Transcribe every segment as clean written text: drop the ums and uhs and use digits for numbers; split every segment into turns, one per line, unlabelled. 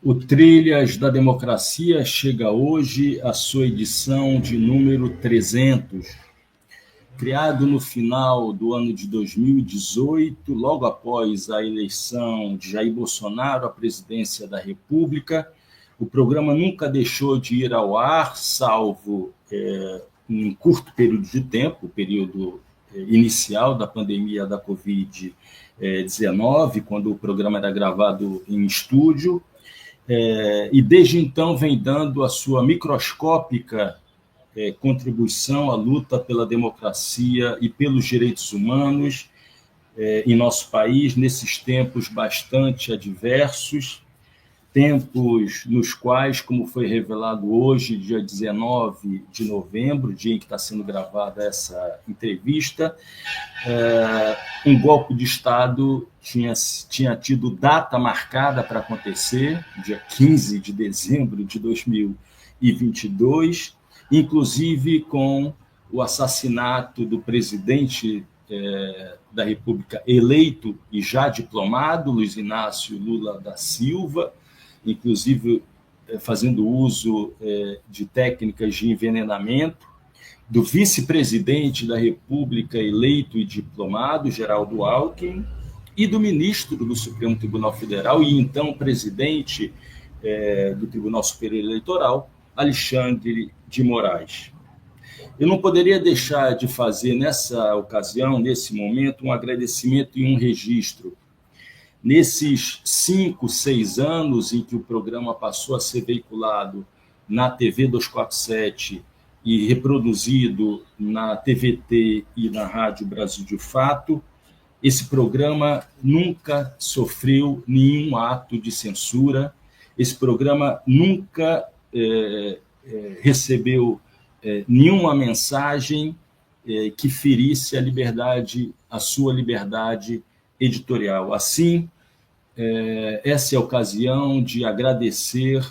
O Trilhas da Democracia chega hoje à sua edição de número 300. Criado no final do ano de 2018, logo após a eleição de Jair Bolsonaro à presidência da República, o programa nunca deixou de ir ao ar, salvo em um curto período de tempo, o período inicial da pandemia da Covid-19, quando o programa era gravado em estúdio, e desde então vem dando a sua microscópica contribuição à luta pela democracia e pelos direitos humanos em nosso país, nesses tempos bastante adversos, tempos nos quais, como foi revelado hoje, dia 19 de novembro, dia em que está sendo gravada essa entrevista, um golpe de Estado tinha tido data marcada para acontecer, dia 15 de dezembro de 2022, inclusive com o assassinato do presidente da República eleito e já diplomado, Luiz Inácio Lula da Silva, inclusive fazendo uso de técnicas de envenenamento, do vice-presidente da República eleito e diplomado, Geraldo Alckmin, e do ministro do Supremo Tribunal Federal e então presidente do Tribunal Superior Eleitoral, Alexandre de Moraes. Eu não poderia deixar de fazer nessa ocasião, nesse momento, um agradecimento e um registro. Nesses 5, 6 anos em que o programa passou a ser veiculado na TV 247 e reproduzido na TVT e na Rádio Brasil de Fato, esse programa nunca sofreu nenhum ato de censura, esse programa nunca recebeu nenhuma mensagem que ferisse a sua liberdade editorial. Assim, essa é a ocasião de agradecer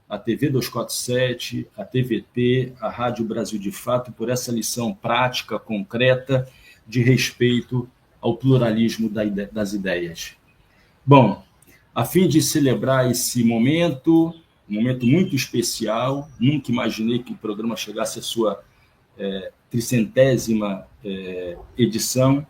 à TV 247, à TVT, à Rádio Brasil de Fato, por essa lição prática, concreta, de respeito ao pluralismo das ideias. Bom, a fim de celebrar esse momento, um momento muito especial, nunca imaginei que o programa chegasse à sua 300ª edição.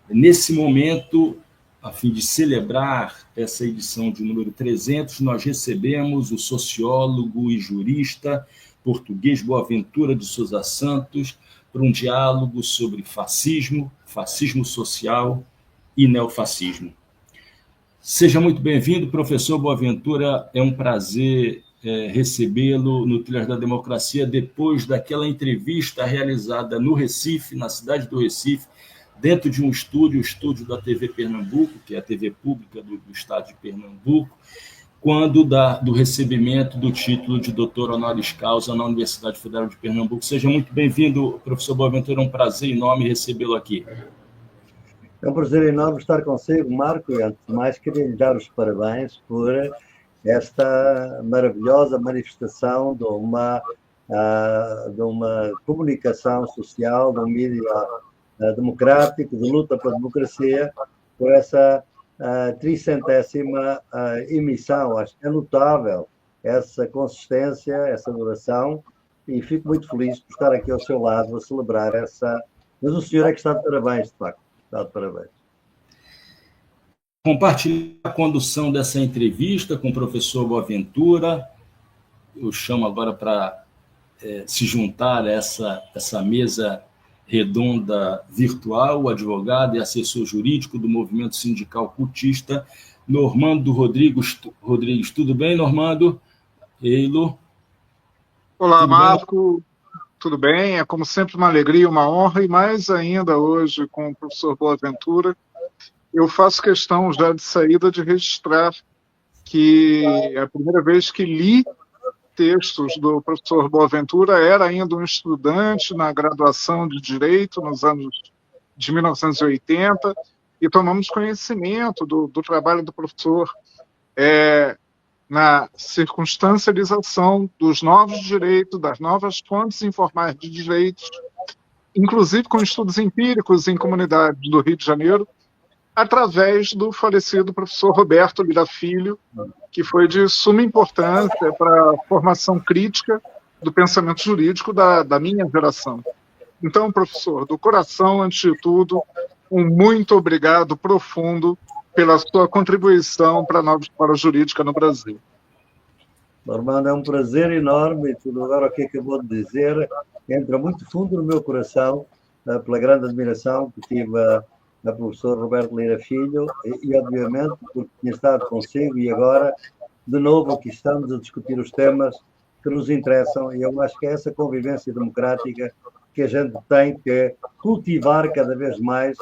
Nesse momento, a fim de celebrar essa edição de número 300, nós recebemos o sociólogo e jurista português Boaventura de Sousa Santos para um diálogo sobre fascismo, fascismo social e neofascismo. Seja muito bem-vindo, professor Boaventura. É um prazer recebê-lo no Trilhas da Democracia, depois daquela entrevista realizada no Recife, na cidade do Recife, dentro de um estúdio, o estúdio da TV Pernambuco, que é a TV pública do estado de Pernambuco, quando do recebimento do título de doutor honoris causa na Universidade Federal de Pernambuco. Seja muito bem-vindo, professor Boaventura, é um prazer enorme recebê-lo aqui.
É um prazer enorme estar consigo, Marco, e antes de mais queria lhe dar os parabéns por esta maravilhosa manifestação de uma comunicação social, de um mídia democrático, de luta pela democracia, por essa 300ª emissão. Acho que é notável essa consistência, essa duração, e fico muito feliz por estar aqui ao seu lado a celebrar essa... Mas o senhor é que está de parabéns, de facto. Está de parabéns.
Compartilhar a condução dessa entrevista com o professor Boaventura. Eu chamo agora para se juntar a essa mesa redonda virtual, o advogado e assessor jurídico do movimento sindical cultista, Normando Rodrigues. Tudo bem, Normando? Eilo?
Olá, Marco. Tudo bem? É, como sempre, uma alegria, uma honra, e mais ainda hoje com o professor Boaventura. Eu faço questão já de saída de registrar que é a primeira vez que li textos do professor Boaventura, era ainda um estudante na graduação de Direito nos anos de 1980, e tomamos conhecimento do trabalho do professor na circunstancialização dos novos direitos, das novas fontes informais de direitos, inclusive com estudos empíricos em comunidades do Rio de Janeiro, através do falecido professor Roberto Lira Filho, que foi de suma importância para a formação crítica do pensamento jurídico da minha geração. Então, professor, do coração, antes de tudo, um muito obrigado profundo pela sua contribuição para a nova escola jurídica no Brasil.
Armando, é um prazer enorme, e tudo agora o que acabou de dizer entra muito fundo no meu coração, pela grande admiração que tive a professor Roberto Lira Filho e, obviamente, porque tinha estado consigo e agora, de novo, aqui estamos a discutir os temas que nos interessam, e eu acho que é essa convivência democrática que a gente tem que cultivar cada vez mais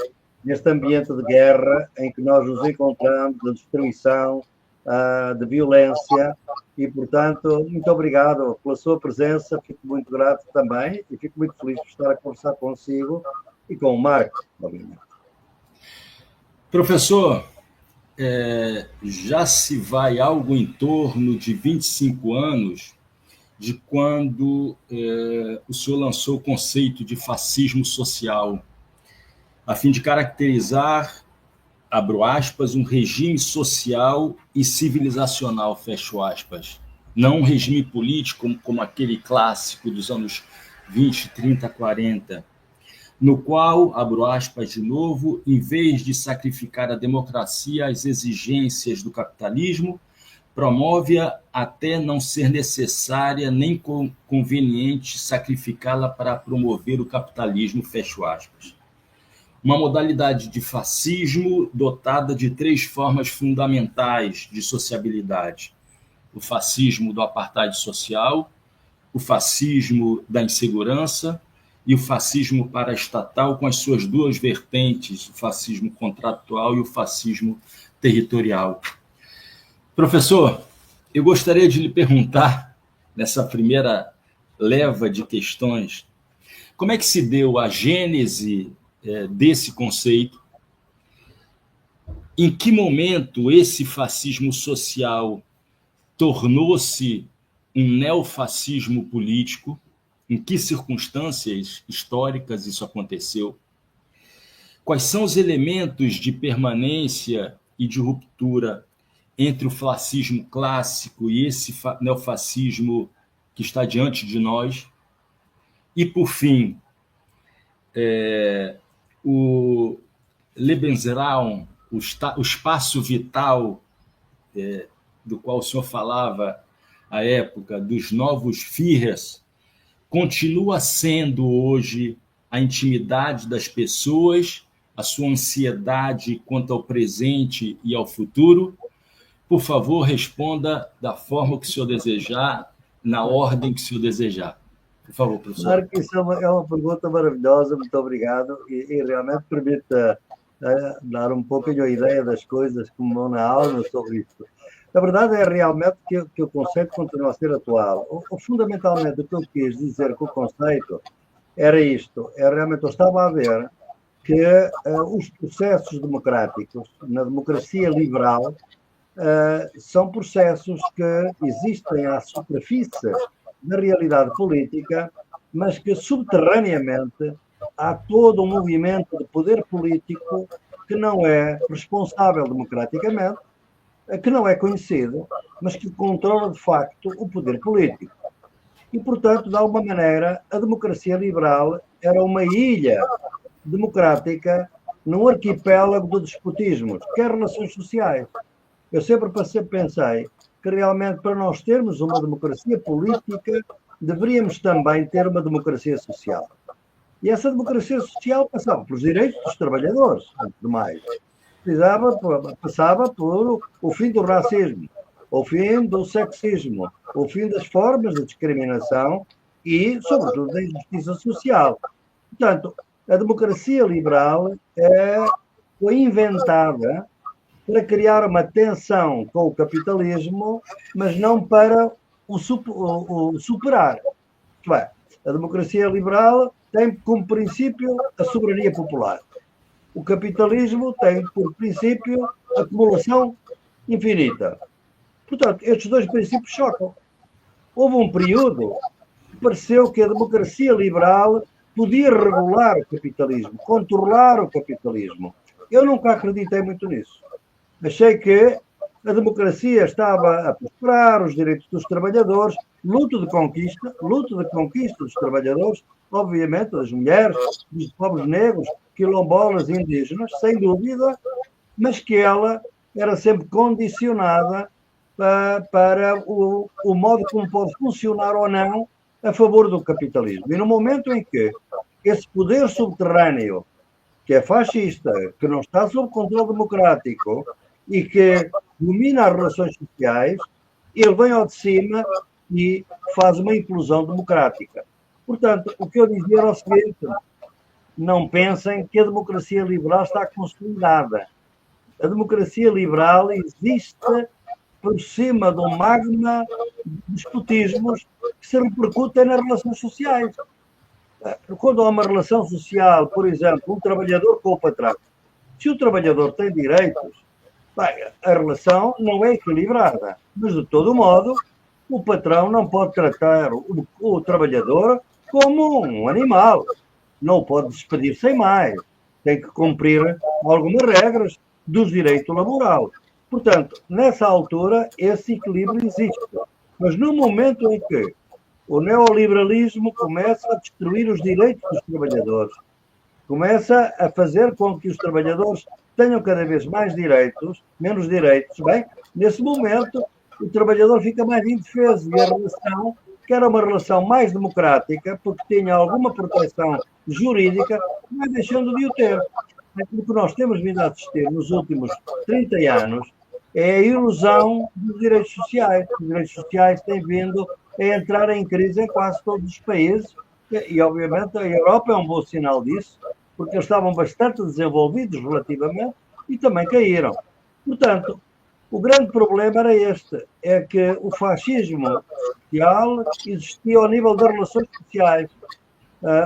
neste ambiente de guerra em que nós nos encontramos, de destruição, de violência, e, portanto, muito obrigado pela sua presença, fico muito grato também e fico muito feliz por estar a conversar consigo e com o Marco, obviamente.
Professor, já se vai algo em torno de 25 anos de quando o senhor lançou o conceito de fascismo social, a fim de caracterizar, abro aspas, um regime social e civilizacional, fecho aspas. Não um regime político como aquele clássico dos anos 20, 30, 40, no qual, abro aspas de novo, em vez de sacrificar a democracia às exigências do capitalismo, promove-a até não ser necessária nem conveniente sacrificá-la para promover o capitalismo, fecho aspas. Uma modalidade de fascismo dotada de 3 formas fundamentais de sociabilidade: o fascismo do apartheid social, o fascismo da insegurança e o fascismo paraestatal, com as suas 2 vertentes, o fascismo contratual e o fascismo territorial. Professor, eu gostaria de lhe perguntar, nessa primeira leva de questões, como é que se deu a gênese desse conceito? Em que momento esse fascismo social tornou-se um neofascismo político? Em que circunstâncias históricas isso aconteceu? Quais são os elementos de permanência e de ruptura entre o fascismo clássico e esse neofascismo que está diante de nós? E, por fim, o Lebensraum, o espaço vital do qual o senhor falava à época, dos novos Führers, continua sendo hoje a intimidade das pessoas, a sua ansiedade quanto ao presente e ao futuro? Por favor, responda da forma que o senhor desejar, na ordem que o senhor desejar. Por favor, professor.
Claro que isso é uma pergunta maravilhosa, muito obrigado, e realmente permite dar um pouquinho a ideia das coisas como vão na aula sobre isso. A verdade é realmente que o conceito continua a ser atual. Fundamentalmente, o que eu quis dizer com o conceito era isto. Realmente eu estava a ver que os processos democráticos na democracia liberal são processos que existem à superfície da realidade política, mas que subterraneamente há todo um movimento de poder político que não é responsável democraticamente, que não é conhecido, mas que controla de facto o poder político. E, portanto, de alguma maneira, a democracia liberal era uma ilha democrática num arquipélago de despotismos, que é relações sociais. Eu sempre pensei que realmente para nós termos uma democracia política deveríamos também ter uma democracia social. E essa democracia social passava pelos direitos dos trabalhadores, antes de mais. Passava por o fim do racismo, o fim do sexismo, o fim das formas de discriminação e, sobretudo, da injustiça social. Portanto, a democracia liberal foi inventada para criar uma tensão com o capitalismo, mas não para o superar. Isto é, a democracia liberal tem como princípio a soberania popular. O capitalismo tem por princípio a acumulação infinita. Portanto, estes 2 princípios chocam. Houve um período que pareceu que a democracia liberal podia regular o capitalismo, controlar o capitalismo, Eu nunca acreditei muito nisso. Achei que a democracia estava a prosperar, os direitos dos trabalhadores, luta de conquista dos trabalhadores, obviamente, das mulheres, dos povos negros, quilombolas, indígenas, sem dúvida, mas que ela era sempre condicionada para o modo como pode funcionar ou não a favor do capitalismo. E no momento em que esse poder subterrâneo, que é fascista, que não está sob controle democrático e que domina as relações sociais, ele vem ao de cima e faz uma implosão democrática. Portanto, o que eu dizia era o seguinte: não pensem que a democracia liberal está consolidada. A democracia liberal existe por cima de um magma de despotismos que se repercutem nas relações sociais. Quando há uma relação social, por exemplo, um trabalhador com o patrão, se o trabalhador tem direitos, a relação não é equilibrada, mas de todo modo o patrão não pode tratar o trabalhador como um animal, não o pode despedir sem mais, tem que cumprir algumas regras dos direitos laborais. Portanto, nessa altura, esse equilíbrio existe. Mas no momento em que o neoliberalismo começa a destruir os direitos dos trabalhadores, começa a fazer com que os trabalhadores tenham cada vez mais direitos, menos direitos, bem, nesse momento o trabalhador fica mais indefeso e a relação, que era uma relação mais democrática, porque tinha alguma proteção jurídica, vai deixando de o ter. O que nós temos vindo a assistir nos últimos 30 anos é a ilusão dos direitos sociais. Os direitos sociais têm vindo a entrar em crise em quase todos os países e, obviamente, a Europa é um bom sinal disso, porque eles estavam bastante desenvolvidos relativamente e também caíram. Portanto, o grande problema era este, é que o fascismo social existia ao nível das relações sociais.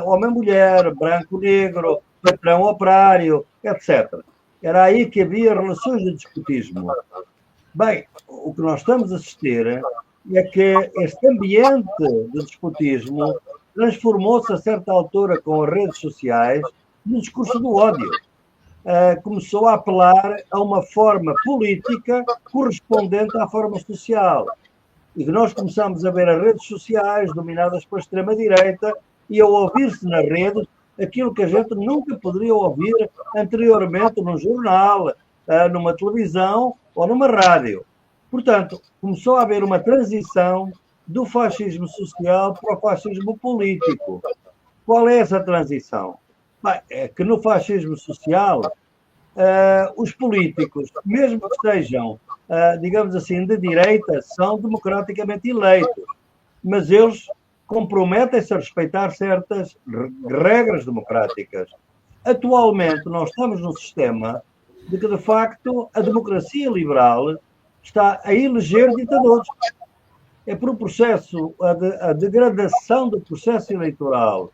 Homem-mulher, branco-negro, patrão-operário, etc. Era aí que havia relações de despotismo. Bem, o que nós estamos a assistir é que este ambiente de despotismo transformou-se a certa altura com as redes sociais no discurso do ódio. Começou a apelar a uma forma política correspondente à forma social. E que nós começamos a ver as redes sociais dominadas pela extrema-direita e a ouvir-se nas redes aquilo que a gente nunca poderia ouvir anteriormente num jornal, numa televisão ou numa rádio. Portanto, começou a haver uma transição do fascismo social para o fascismo político. Qual é essa transição? Bem, é que no fascismo social, os políticos, mesmo que sejam, digamos assim, de direita, são democraticamente eleitos, mas eles comprometem-se a respeitar certas regras democráticas. Atualmente, nós estamos num sistema de que, de facto, a democracia liberal está a eleger ditadores. É por um processo, a degradação do processo eleitoral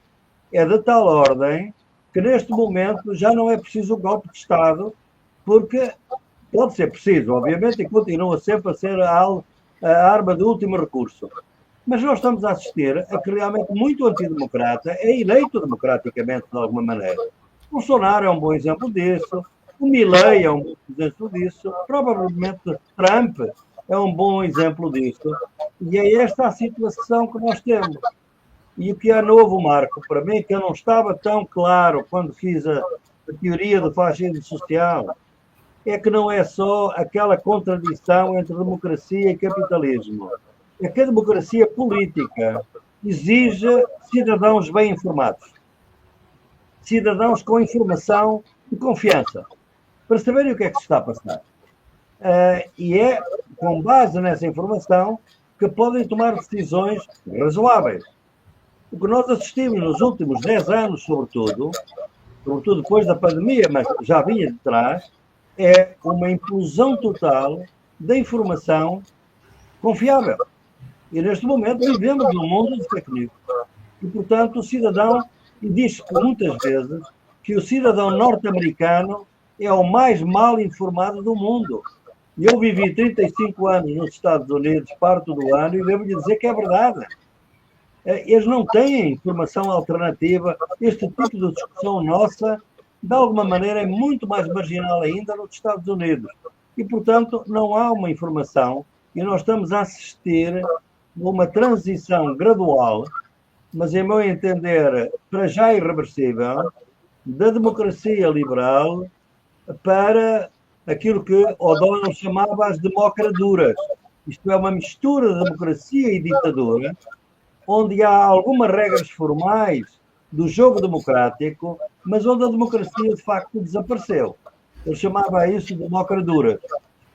é de tal ordem que, neste momento, já não é preciso um golpe de Estado, porque pode ser preciso, obviamente, e continua sempre a ser a arma de último recurso. Mas nós estamos a assistir a que realmente muito antidemocrata é eleito democraticamente de alguma maneira. Bolsonaro é um bom exemplo disso, o Milei é um bom exemplo disso, provavelmente Trump é um bom exemplo disso. E é esta a situação que nós temos. E o que é novo, Marco, para mim, que eu não estava tão claro quando fiz a teoria do fascismo social, é que não é só aquela contradição entre democracia e capitalismo. É que a democracia política exige cidadãos bem informados, cidadãos com informação de confiança, para saberem o que é que se está a passar. E é com base nessa informação que podem tomar decisões razoáveis. O que nós assistimos nos últimos 10 anos, sobretudo depois da pandemia, mas já vinha de trás, é uma implosão total da informação confiável. E neste momento vivemos num mundo de fake news. E, portanto, o cidadão, e diz-se muitas vezes que o cidadão norte-americano é o mais mal informado do mundo. E eu vivi 35 anos nos Estados Unidos, parte do ano, e devo-lhe dizer que é verdade. Eles não têm informação alternativa. Este tipo de discussão nossa de alguma maneira, é muito mais marginal ainda nos Estados Unidos. E, portanto, não há uma informação e nós estamos a assistir a uma transição gradual, mas, em meu entender, para já irreversível, da democracia liberal para aquilo que O'Donnell chamava as democraduras. Isto é uma mistura de democracia e ditadura, onde há algumas regras formais do jogo democrático, mas onde a democracia, de facto, desapareceu. Ele chamava isso de democraduras.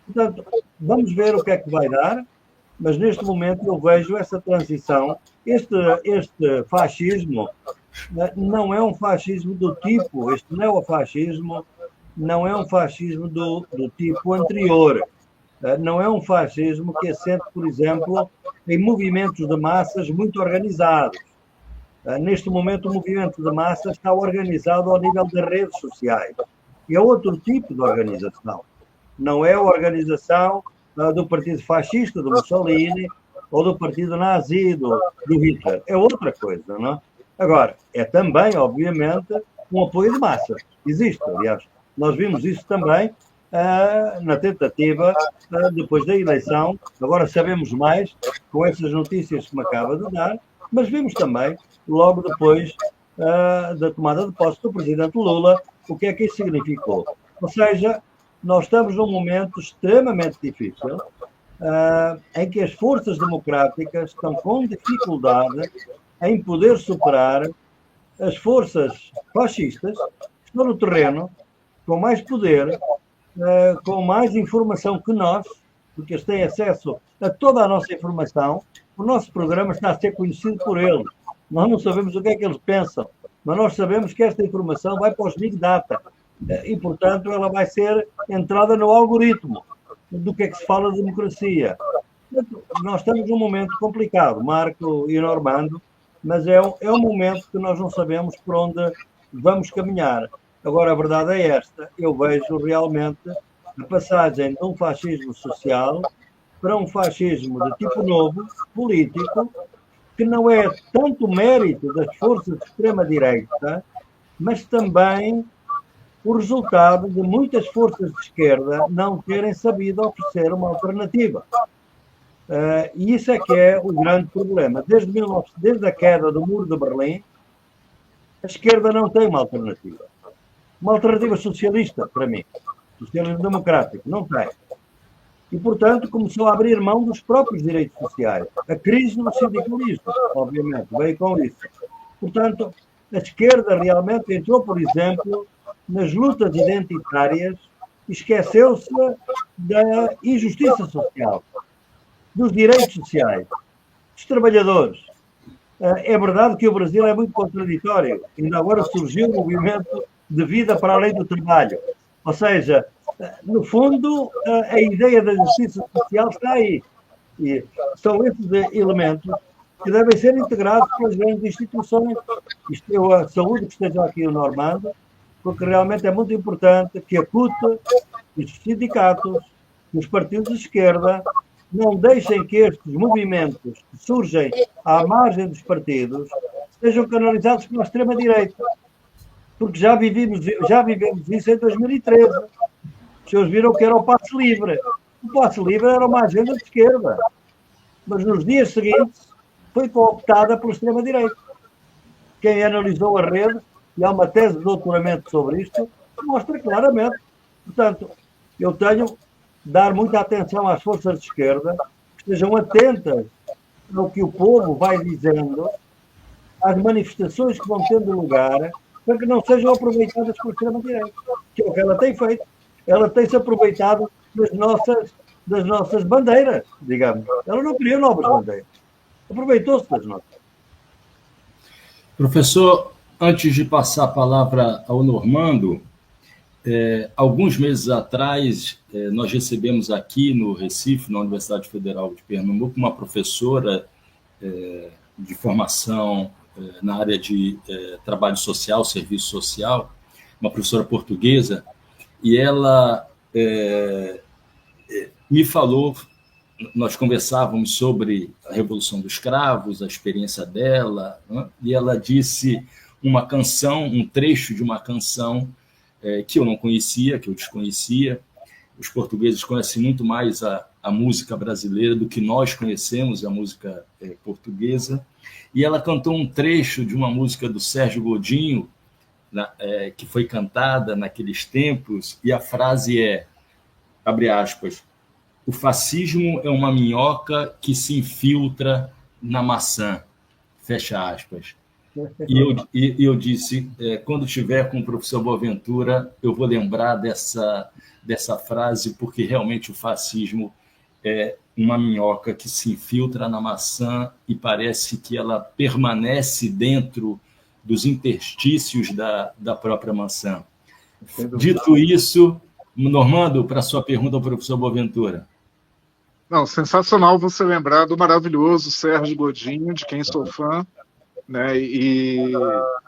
Portanto, vamos ver o que é que vai dar, mas neste momento eu vejo essa transição. Este fascismo não é um fascismo do tipo, este neofascismo não é um fascismo do tipo anterior. Não é um fascismo que assente, por exemplo, em movimentos de massas muito organizados. Neste momento, o movimento de massas está organizado ao nível das redes sociais. E é outro tipo de organização. Não é a organização do Partido Fascista, do Mussolini, ou do Partido Nazi, do Hitler. É outra coisa, não é? Agora, é também, obviamente, um apoio de massas. Existe, aliás. Nós vimos isso também na tentativa, depois da eleição. Agora sabemos mais com essas notícias que me acaba de dar, mas vimos também, logo depois da tomada de posse do presidente Lula, o que é que isso significou. Ou seja, nós estamos num momento extremamente difícil, em que as forças democráticas estão com dificuldade em poder superar as forças fascistas que estão no terreno, com mais poder, com mais informação que nós, porque eles têm acesso a toda a nossa informação. O nosso programa está a ser conhecido por eles. Nós não sabemos o que é que eles pensam, mas nós sabemos que esta informação vai para os Big Data e, portanto, ela vai ser entrada no algoritmo do que é que se fala de democracia. Nós estamos num momento complicado, Marco e Normando, mas é um momento que nós não sabemos por onde vamos caminhar. Agora, a verdade é esta. Eu vejo realmente a passagem de um fascismo social para um fascismo de tipo novo, político, que não é tanto mérito das forças de extrema-direita, mas também o resultado de muitas forças de esquerda não terem sabido oferecer uma alternativa. E isso é que é o grande problema. Desde a queda do Muro de Berlim, a esquerda não tem uma alternativa. Uma alternativa socialista, para mim. Socialismo democrático. Não tem. E, portanto, começou a abrir mão dos próprios direitos sociais. A crise do sindicalismo, obviamente, veio com isso. Portanto, a esquerda realmente entrou, por exemplo, nas lutas identitárias e esqueceu-se da injustiça social, dos direitos sociais, dos trabalhadores. É verdade que o Brasil é muito contraditório. Ainda agora surgiu um movimento de vida para além do trabalho. Ou seja, no fundo, a ideia da justiça social está aí. E são esses elementos que devem ser integrados pelas grandes instituições. Eu saúdo que esteja aqui o Normando, porque realmente é muito importante que a CUT, os sindicatos, os partidos de esquerda, não deixem que estes movimentos que surgem à margem dos partidos sejam canalizados pela extrema-direita. Porque já vivemos isso em 2013. Os senhores viram que era o passe livre. O passe livre era uma agenda de esquerda. Mas nos dias seguintes foi cooptada pela extrema-direita. Quem analisou a rede, e há uma tese de doutoramento sobre isto, mostra claramente. Portanto, eu tenho de dar muita atenção às forças de esquerda, que estejam atentas ao que o povo vai dizendo, às manifestações que vão tendo lugar, para que não sejam aproveitadas pela extrema-direita. Que é o que ela tem feito. Ela tem-se aproveitado das nossas bandeiras, digamos. Ela não criou novas bandeiras. Aproveitou-se das nossas.
Professor, antes de passar a palavra ao Normando, alguns meses atrás, nós recebemos aqui no Recife, na Universidade Federal de Pernambuco, uma professora de formação na área de trabalho social, serviço social, uma professora portuguesa, e ela me falou, nós conversávamos sobre a Revolução dos Cravos, a experiência dela, né? E ela disse uma canção, um trecho de uma canção que eu não conhecia, que eu desconhecia. Os portugueses conhecem muito mais a música brasileira do que nós conhecemos a música portuguesa. E ela cantou um trecho de uma música do Sérgio Godinho, que foi cantada naqueles tempos, e a frase é, abre aspas, o fascismo é uma minhoca que se infiltra na maçã, fecha aspas. E eu disse, quando estiver com o professor Boaventura, eu vou lembrar dessa frase, porque realmente o fascismo é uma minhoca que se infiltra na maçã e parece que ela permanece dentro dos interstícios da própria maçã. Dito isso, Normando, para a sua pergunta ao professor Boaventura.
Não, sensacional você lembrar do maravilhoso Sérgio Godinho, de quem sou fã, né? E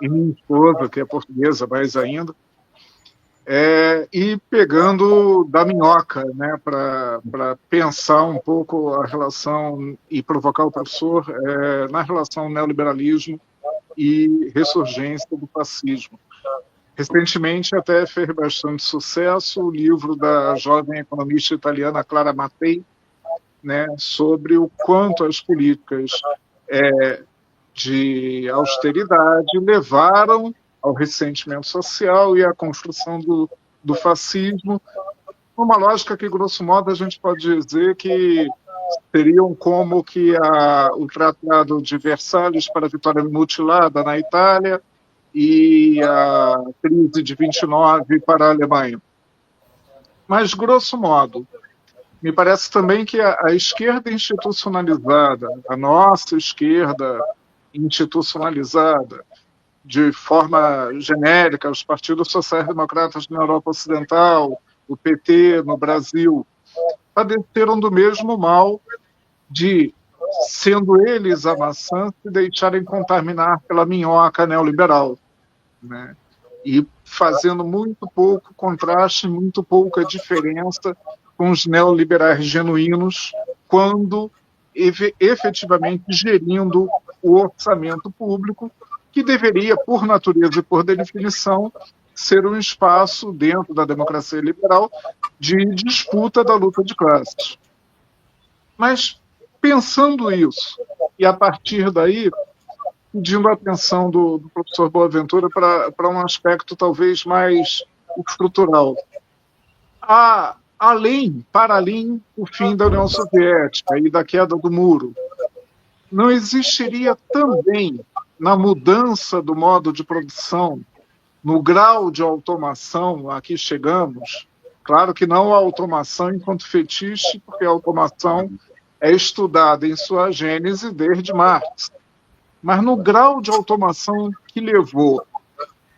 minha esposa, que é portuguesa mais ainda, e pegando da minhoca, né, para pensar um pouco a relação e provocar o professor na relação neoliberalismo e ressurgência do fascismo. Recentemente até fez bastante sucesso o livro da jovem economista italiana Clara Mattei, né, sobre o quanto as políticas de austeridade levaram ao ressentimento social e à construção do fascismo, uma lógica que, grosso modo, a gente pode dizer que seriam como que o Tratado de Versalhes para a vitória mutilada na Itália e a crise de 29 para a Alemanha. Mas, grosso modo, me parece também que a esquerda institucionalizada, a nossa esquerda institucionalizada, de forma genérica, os partidos sociais-democratas na Europa Ocidental, o PT no Brasil, padeceram do mesmo mal de, sendo eles a maçã, se deixarem contaminar pela minhoca neoliberal, né? E fazendo muito pouco contraste, muito pouca diferença com os neoliberais genuínos, quando efetivamente gerindo o orçamento público, que deveria, por natureza e por definição, ser um espaço dentro da democracia liberal de disputa da luta de classes. Mas, pensando isso, e a partir daí, pedindo a atenção do professor Boaventura para um aspecto talvez mais estrutural. Para além do fim da União Soviética e da queda do muro, não existiria também, na mudança do modo de produção, no grau de automação a que chegamos, claro que não a automação enquanto fetiche, porque a automação é estudada em sua gênese desde Marx, mas no grau de automação que levou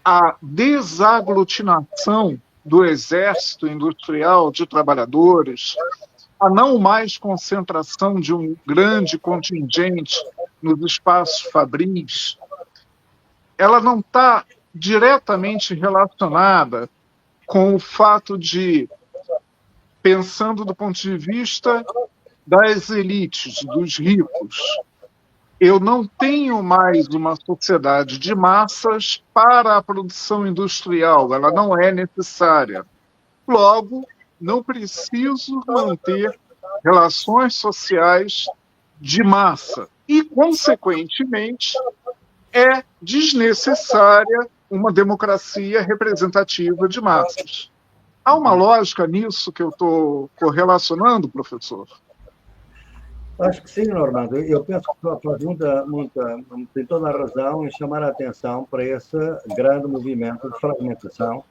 à desaglutinação do exército industrial de trabalhadores, a não mais concentração de um grande contingente nos espaços fabris, ela não está diretamente relacionada com o fato de, pensando do ponto de vista das elites, dos ricos, eu não tenho mais uma sociedade de massas para a produção industrial, ela não é necessária. Logo, não preciso manter relações sociais de massa e, consequentemente, é desnecessária uma democracia representativa de massas. Há uma lógica nisso que eu estou correlacionando, professor?
Acho que sim, Normando. Eu penso que faz tem toda a razão em chamar a atenção para esse grande movimento de fragmentação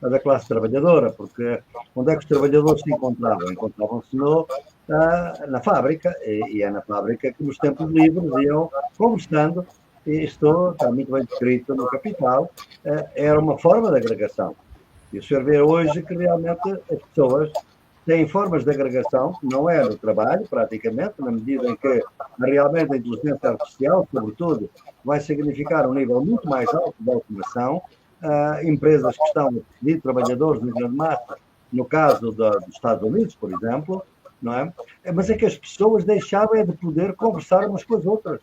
da classe trabalhadora, porque onde é que os trabalhadores se encontravam? Encontravam-se na fábrica, e é na fábrica que nos tempos livres iam conversando, e isto está muito bem descrito no Capital, era uma forma de agregação. E o senhor vê hoje que realmente as pessoas têm formas de agregação, não é no trabalho, praticamente, na medida em que realmente a inteligência artificial, sobretudo, vai significar um nível muito mais alto de automação, empresas que estão a pedir trabalhadores em grande massa, no caso dos Estados Unidos, por exemplo, não é? Mas é que as pessoas deixavam de poder conversar umas com as outras.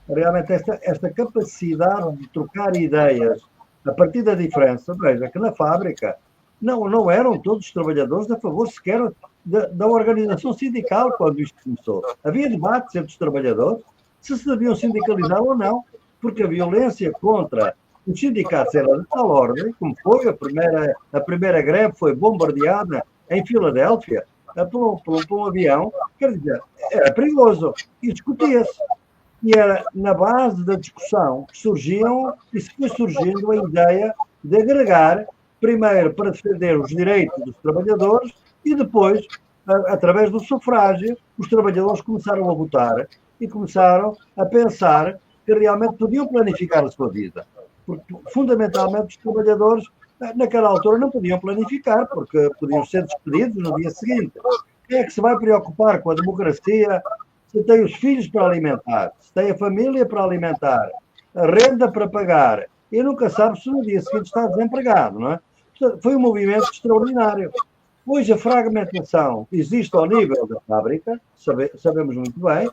Realmente esta capacidade de trocar ideias a partir da diferença, veja que na fábrica Não eram todos os trabalhadores a favor sequer da organização sindical quando isto começou. Havia debates entre os trabalhadores se deviam sindicalizar ou não, porque a violência contra os sindicatos era de tal ordem, como foi a primeira greve, foi bombardeada em Filadélfia por um avião, quer dizer, era perigoso, e discutia-se. E era na base da discussão que surgiam, e se foi surgindo a ideia de agregar, primeiro para defender os direitos dos trabalhadores, e depois, através do sufrágio, os trabalhadores começaram a votar e começaram a pensar que realmente podiam planificar a sua vida. Porque, fundamentalmente, os trabalhadores, naquela altura, não podiam planificar, porque podiam ser despedidos no dia seguinte. Quem é que se vai preocupar com a democracia se tem os filhos para alimentar, se tem a família para alimentar, a renda para pagar, e nunca sabe se no dia seguinte está desempregado, não é? Foi um movimento extraordinário. Hoje a fragmentação existe ao nível da fábrica, sabemos muito bem,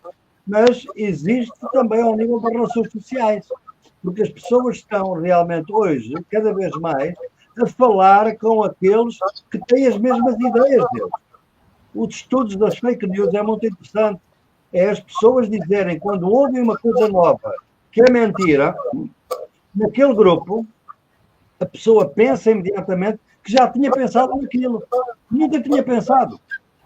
mas existe também ao nível das relações sociais, porque as pessoas estão realmente hoje, cada vez mais, a falar com aqueles que têm as mesmas ideias deles. Os estudos das fake news é muito interessante. É as pessoas dizerem, quando ouvem uma coisa nova, que é mentira, naquele grupo, a pessoa pensa imediatamente que já tinha pensado naquilo. Nunca tinha pensado.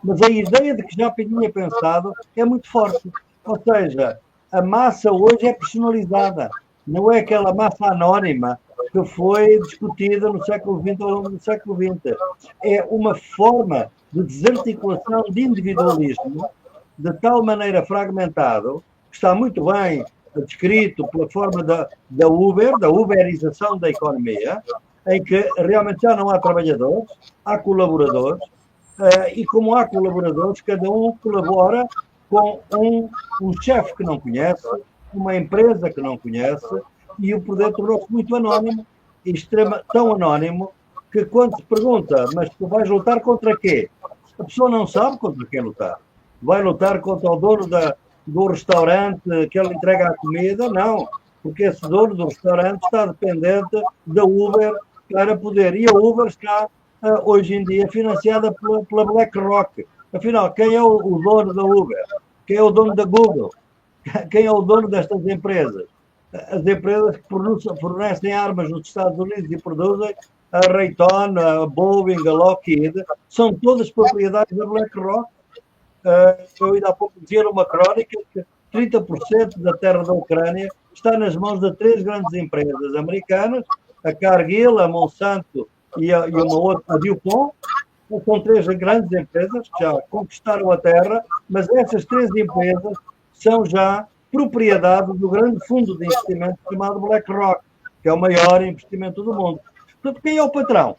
Mas a ideia de que já tinha pensado é muito forte. Ou seja, a massa hoje é personalizada. Não é aquela massa anónima que foi discutida no século XX ao longo do século XX. É uma forma de desarticulação de individualismo de tal maneira fragmentado, que está muito bem descrito pela forma da uberização da economia, em que realmente já não há trabalhadores, há colaboradores, e como há colaboradores, cada um colabora com um chefe que não conhece, uma empresa que não conhece, e o poder tornou-se muito anónimo, tão anónimo, que quando se pergunta, mas tu vais lutar contra quê? A pessoa não sabe contra quem lutar. Vai lutar contra o dono do restaurante que ele entrega a comida? Não, porque esse dono do restaurante está dependente da Uber para poder. E a Uber está, hoje em dia, financiada pela BlackRock. Afinal, quem é o dono da Uber? Quem é o dono da Google? Quem é o dono destas empresas? As empresas que fornecem armas nos Estados Unidos e produzem, a Raytheon, a Boeing, a Lockheed, são todas propriedades da BlackRock. Eu ainda há pouco dizia numa crónica que 30% da terra da Ucrânia está nas mãos de 3 grandes empresas americanas, a Cargill, a Monsanto e uma outra, a DuPont. São 3 grandes empresas que já conquistaram a terra, mas essas 3 empresas são já propriedade do grande fundo de investimento chamado BlackRock, que é o maior investimento do mundo. Portanto, quem é o patrão?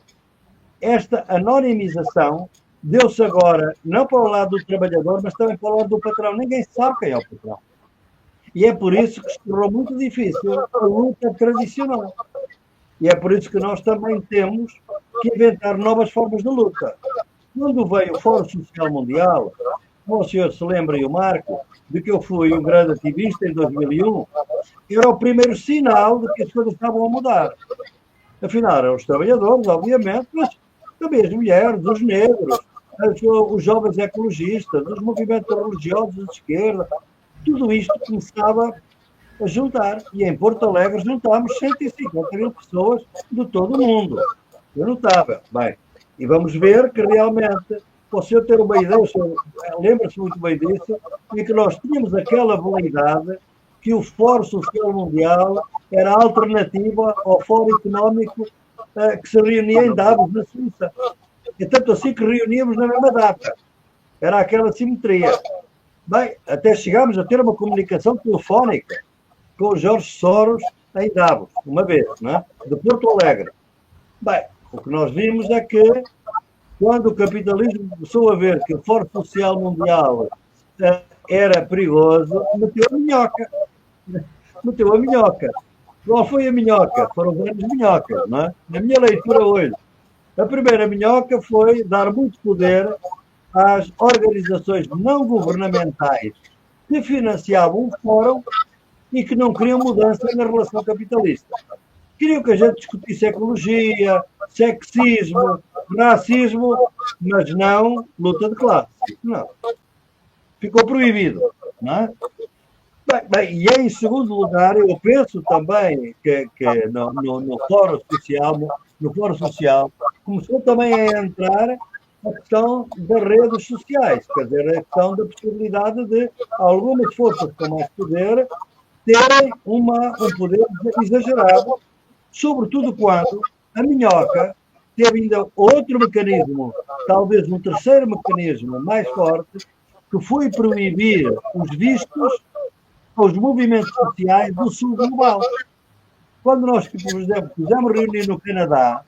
Esta anonimização deu-se agora, não para o lado do trabalhador, mas também para o lado do patrão. Ninguém sabe quem é o patrão. E é por isso que se tornou muito difícil a luta tradicional. E é por isso que nós também temos que inventar novas formas de luta. Quando veio o Fórum Social Mundial, como o senhor se lembra, e o Marco, de que eu fui um grande ativista em 2001, era o primeiro sinal de que as coisas estavam a mudar. Afinal, eram os trabalhadores, obviamente, mas também as mulheres, os negros, os jovens ecologistas, os movimentos religiosos de esquerda, tudo isto começava a juntar. E em Porto Alegre juntámos 150 mil pessoas de todo o mundo. É notável. Bem, e vamos ver que realmente, para o senhor ter uma ideia, o senhor lembra-se muito bem disso, e que nós tínhamos aquela validade que o Fórum Social Mundial era a alternativa ao Fórum Económico que se reunia em Davos, na Suíça. É tanto assim que reuníamos na mesma data. Era aquela simetria. Bem, até chegámos a ter uma comunicação telefónica com o Jorge Soros em Davos, uma vez, não é? De Porto Alegre. Bem, o que nós vimos é que, quando o capitalismo começou a ver que o Fórum Social Mundial era perigoso, meteu a minhoca. Meteu a minhoca. Qual foi a minhoca? Foram várias minhocas, não é? Na minha leitura hoje, a primeira minhoca foi dar muito poder às organizações não governamentais que financiavam o fórum e que não queriam mudança na relação capitalista. Queriam que a gente discutisse ecologia, sexismo, racismo, mas não luta de classe. Não. Ficou proibido. Não é? Bem, e em segundo lugar, eu penso também que no Fórum Social começou também a entrar a questão das redes sociais, quer dizer, a questão da possibilidade de algumas forças com mais poder terem um poder exagerado, sobretudo quando a minhoca teve ainda outro mecanismo, talvez um terceiro mecanismo mais forte, que foi proibir os vistos aos movimentos sociais do sul global. Quando nós, por exemplo, fizemos reunir no Canadá,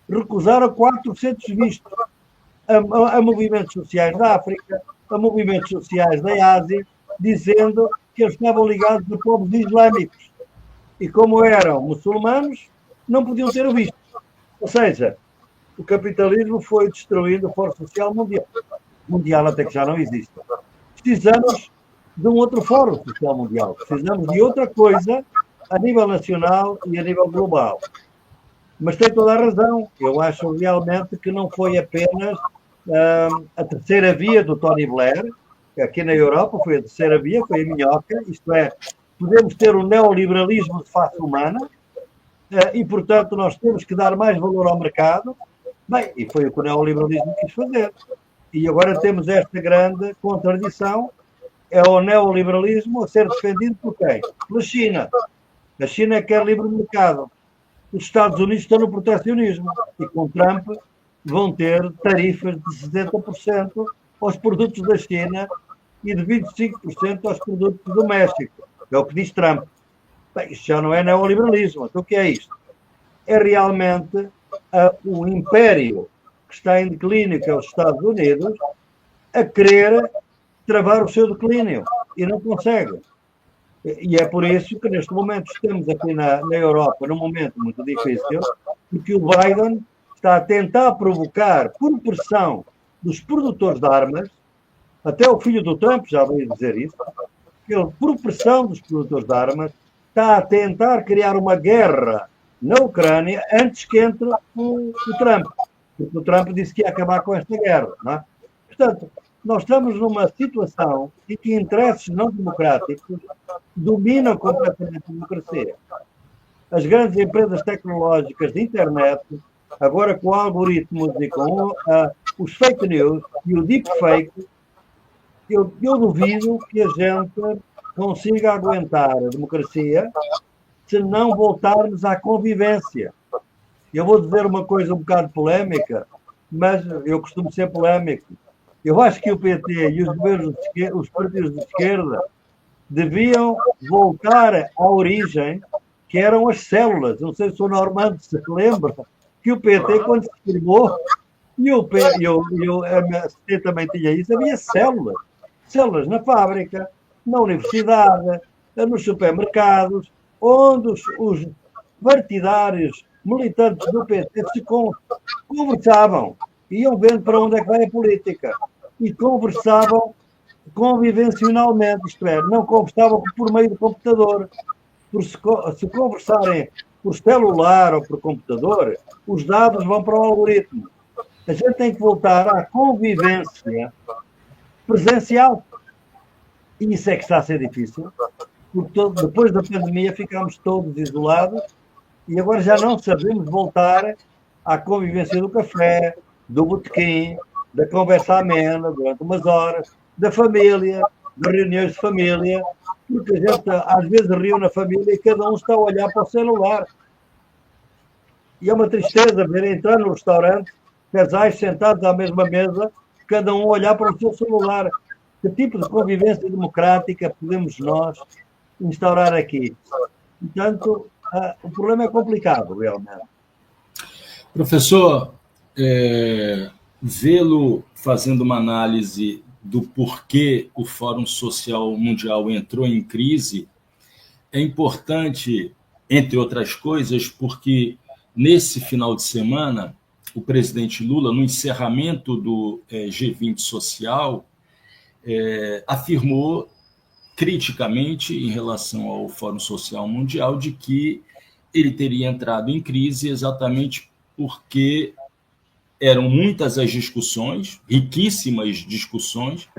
recusaram 400 vistos a movimentos sociais da África, a movimentos sociais da Ásia, dizendo que eles estavam ligados a povos islâmicos. E como eram muçulmanos, não podiam ter o visto. Ou seja, o capitalismo foi destruindo a força social mundial. Mundial até que já não existe. Precisamos de um outro fórum social mundial. Precisamos de outra coisa a nível nacional e a nível global. Mas tem toda a razão. Eu acho realmente que não foi apenas a terceira via do Tony Blair, que aqui na Europa foi a terceira via, foi a minhoca, isto é, podemos ter um neoliberalismo de face humana e, portanto, nós temos que dar mais valor ao mercado. Bem, e foi o que o neoliberalismo quis fazer. E agora temos esta grande contradição, é o neoliberalismo a ser defendido por quem? Pela China. A China quer livre mercado. Os Estados Unidos estão no protecionismo e com Trump vão ter tarifas de 70% aos produtos da China e de 25% aos produtos do México. É o que diz Trump. Bem, isto já não é neoliberalismo. Então o que é isto? É realmente o império que está em declínio, que é os Estados Unidos, a querer travar o seu declínio e não consegue. E é por isso que neste momento estamos aqui na Europa num momento muito difícil, porque o Biden está a tentar provocar, por pressão dos produtores de armas, até o filho do Trump já veio dizer isso, que ele, por pressão dos produtores de armas, está a tentar criar uma guerra na Ucrânia antes que entre o Trump. Porque o Trump disse que ia acabar com esta guerra. Não é? Portanto, nós estamos numa situação em que interesses não democráticos dominam completamente a democracia. As grandes empresas tecnológicas de internet, agora com algoritmos e com os fake news e o deepfake, eu duvido que a gente consiga aguentar a democracia se não voltarmos à convivência. Eu vou dizer uma coisa um bocado polémica, mas eu costumo ser polémico. Eu acho que o PT e os partidos de esquerda deviam voltar à origem, que eram as células. Não sei se o Normando se lembra, que o PT, quando se formou, e a MST também tinha isso, havia células. Células na fábrica, na universidade, nos supermercados, onde os partidários militantes do PT se conversavam, iam vendo para onde é que vai a política, e conversavam convivencionalmente, isto é, não conversavam por meio do computador. Se conversarem por celular ou por computador, os dados vão para o algoritmo. A gente tem que voltar à convivência presencial. E isso é que está a ser difícil, porque depois da pandemia ficámos todos isolados e agora já não sabemos voltar à convivência do café, do botequim, da conversa amena durante umas horas, da família, de reuniões de família, porque a gente às vezes reúne a família e cada um está a olhar para o celular. E é uma tristeza ver entrar no restaurante, casais sentados à mesma mesa, cada um olhar para o seu celular. Que tipo de convivência democrática podemos nós instaurar aqui? Portanto, o problema é complicado, realmente.
Professor, vê-lo fazendo uma análise do porquê o Fórum Social Mundial entrou em crise é importante, entre outras coisas, porque nesse final de semana, o presidente Lula, no encerramento do G20 Social, afirmou criticamente em relação ao Fórum Social Mundial de que ele teria entrado em crise exatamente porque eram muitas as discussões, riquíssimas discussões,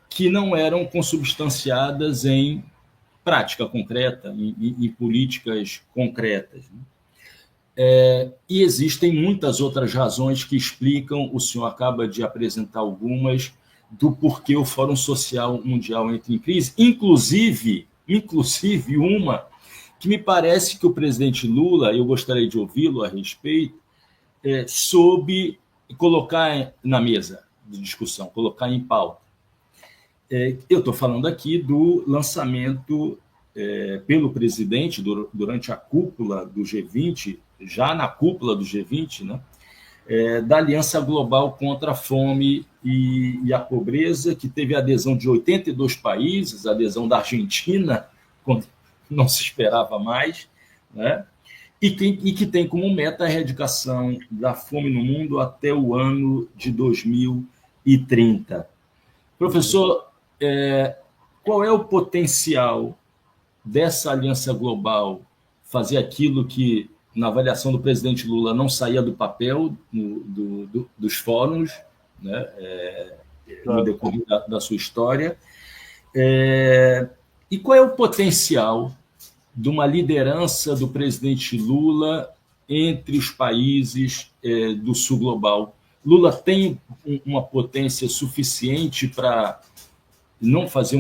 que não eram consubstanciadas em prática concreta, em políticas concretas. E existem muitas outras razões que explicam, o senhor acaba de apresentar algumas, do porquê o Fórum Social Mundial entra em crise, inclusive uma que me parece que o presidente Lula, eu gostaria de ouvi-lo a respeito, soube colocar na mesa de discussão, colocar em pauta. Eu estou falando aqui do lançamento pelo presidente, durante a cúpula do G20, já na cúpula do G20, né, da Aliança Global contra a Fome e a Pobreza, que teve a adesão de 82 países, a adesão da Argentina, quando não se esperava mais, né, e que tem como meta a erradicação da fome no mundo até o ano de 2030. Professor, qual é o potencial dessa aliança global fazer aquilo que, na avaliação do presidente Lula, não saía do papel dos fóruns, né, no decorrer da sua história? E qual é o potencial de uma liderança do presidente Lula entre os países do sul global? Lula tem uma potência suficiente para não fazer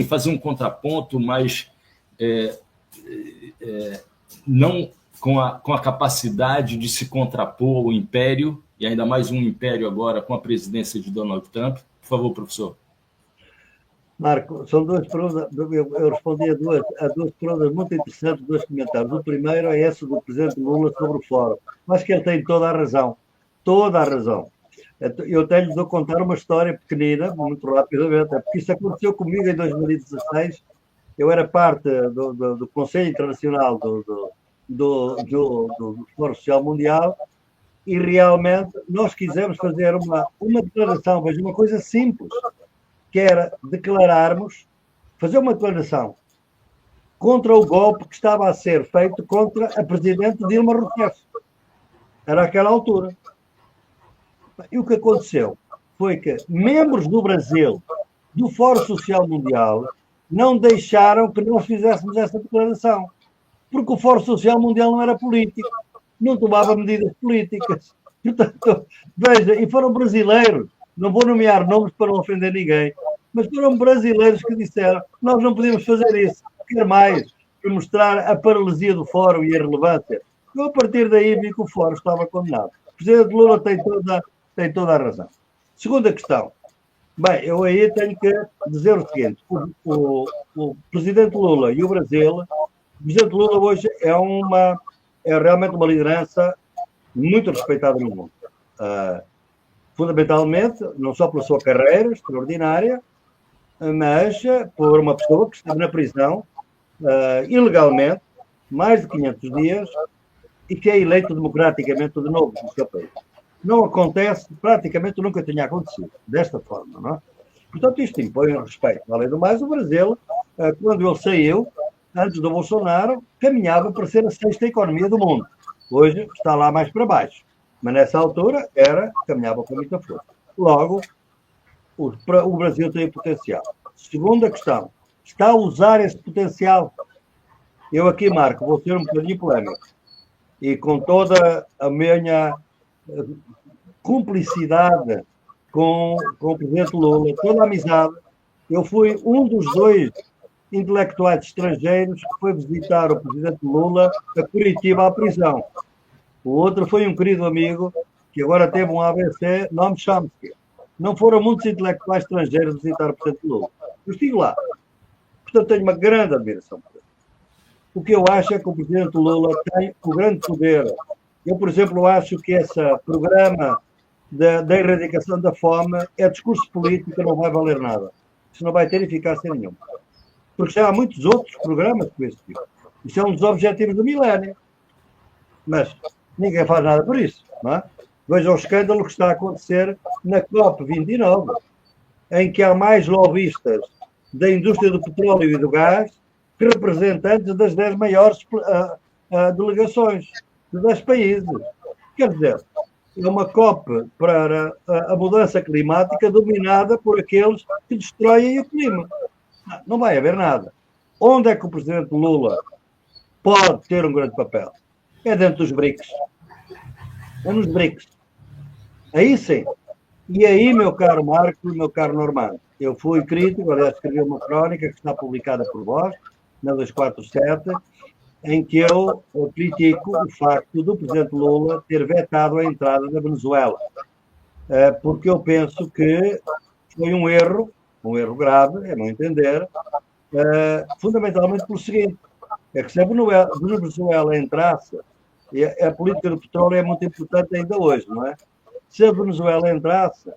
fazer um contraponto, mas não com a capacidade de se contrapor ao império, e ainda mais um império agora com a presidência de Donald Trump? Por favor, professor.
Marco, são duas perguntas, eu respondi a duas perguntas muito interessantes, dois comentários. O primeiro é esse do presidente Lula sobre o fórum. Acho que ele tem toda a razão. Toda a razão. Eu tenho de contar uma história pequenina, muito rapidamente, porque isso aconteceu comigo em 2016. Eu era parte do Conselho Internacional do Fórum Social Mundial e realmente nós quisemos fazer uma declaração, veja, uma coisa simples, que era fazer uma declaração contra o golpe que estava a ser feito contra a presidente Dilma Rousseff. Era aquela altura. E o que aconteceu foi que membros do Brasil, do Fórum Social Mundial, não deixaram que nós fizéssemos essa declaração. Porque o Fórum Social Mundial não era político, não tomava medidas políticas. Portanto, veja, e foram brasileiros, não vou nomear nomes para não ofender ninguém, mas foram brasileiros que disseram: nós não podemos fazer isso, quer mais, para mostrar a paralisia do Fórum e a relevância. Eu, a partir daí, vi que o Fórum estava condenado. O presidente Lula tem toda a razão. Segunda questão. Bem, eu aí tenho que dizer o seguinte: o presidente Lula e o Brasil, o presidente Lula hoje é realmente uma liderança muito respeitada no mundo. Fundamentalmente, não só pela sua carreira extraordinária, mas por uma pessoa que esteve na prisão ilegalmente, mais de 500 dias, e que é eleito democraticamente de novo no seu país. Não acontece, praticamente nunca tinha acontecido, desta forma, não é? Portanto, isto impõe respeito. Além do mais, o Brasil, quando ele saiu, antes do Bolsonaro, caminhava para ser a sexta economia do mundo. Hoje está lá mais para baixo. Mas nessa altura caminhava com muita força. Logo, o Brasil tem potencial. Segunda questão, está a usar esse potencial? Eu aqui, Marco, vou ser um bocadinho polémico. E com toda a minha cumplicidade com o presidente Lula, toda a amizade, eu fui um dos dois intelectuais estrangeiros que foi visitar o presidente Lula a Curitiba à prisão. O outro foi um querido amigo que agora teve um AVC, Noam Chomsky. Não foram muitos intelectuais estrangeiros visitar o presidente Lula. Eu estive lá. Portanto, tenho uma grande admiração por ele. O que eu acho é que o presidente Lula tem o grande poder. Eu, por exemplo, acho que esse programa da erradicação da fome é discurso político, não vai valer nada. Isso não vai ter eficácia nenhuma. Porque já há muitos outros programas com esse tipo. Isso é um dos objetivos do milénio. Mas ninguém faz nada por isso, não é? Veja o escândalo que está a acontecer na COP29, em que há mais lobistas da indústria do petróleo e do gás representantes das 10 maiores delegações de 10 países. Quer dizer, é uma COP para a mudança climática dominada por aqueles que destroem o clima. Não vai haver nada. Onde é que o presidente Lula pode ter um grande papel? É dentro dos BRICS. É nos BRICS. Aí sim. E aí, meu caro Marco e meu caro Normando, eu fui crítico, aliás, escrevi uma crónica que está publicada por vós, na 247, em que eu critico o facto do presidente Lula ter vetado a entrada da Venezuela. Porque eu penso que foi um erro grave, a meu entender, fundamentalmente pelo seguinte, é que se a Venezuela entrasse, e a política do petróleo é muito importante ainda hoje, não é? Se a Venezuela entrasse,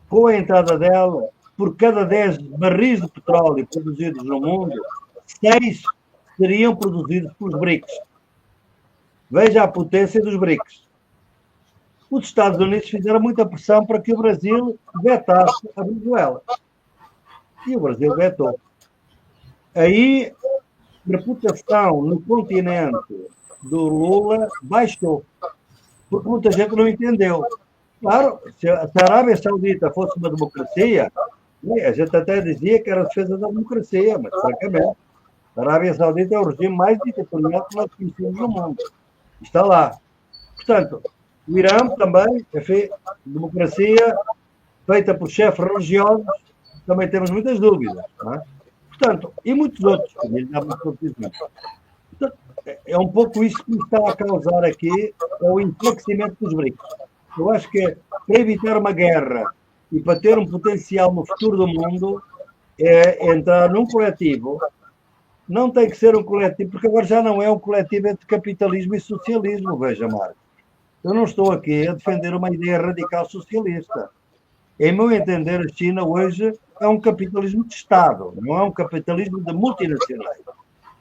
com a entrada dela, por cada 10 barris de petróleo produzidos no mundo, 6 seriam produzidos pelos BRICS. Veja a potência dos BRICS. Os Estados Unidos fizeram muita pressão para que o Brasil vetasse a Venezuela. E o Brasil vetou. Aí, a reputação no continente do Lula baixou, porque muita gente não entendeu. Claro, se a Arábia Saudita fosse uma democracia, a gente até dizia que era a defesa da democracia, mas, francamente, a Arábia Saudita é o regime mais ditatorial que nós conhecemos no mundo. Está lá. Portanto, o Irã também é democracia feita por chefes religiosos, também temos muitas dúvidas. Não é? Portanto, e muitos outros. Portanto, é um pouco isso que me está a causar aqui o enfraquecimento dos BRICS. Eu acho que para evitar uma guerra e para ter um potencial no futuro do mundo, é entrar num coletivo. Não tem que ser um coletivo, porque agora já não é um coletivo entre capitalismo e socialismo, veja, Marcos. Eu não estou aqui a defender uma ideia radical socialista. Em meu entender, a China hoje é um capitalismo de Estado, não é um capitalismo de multinacionais.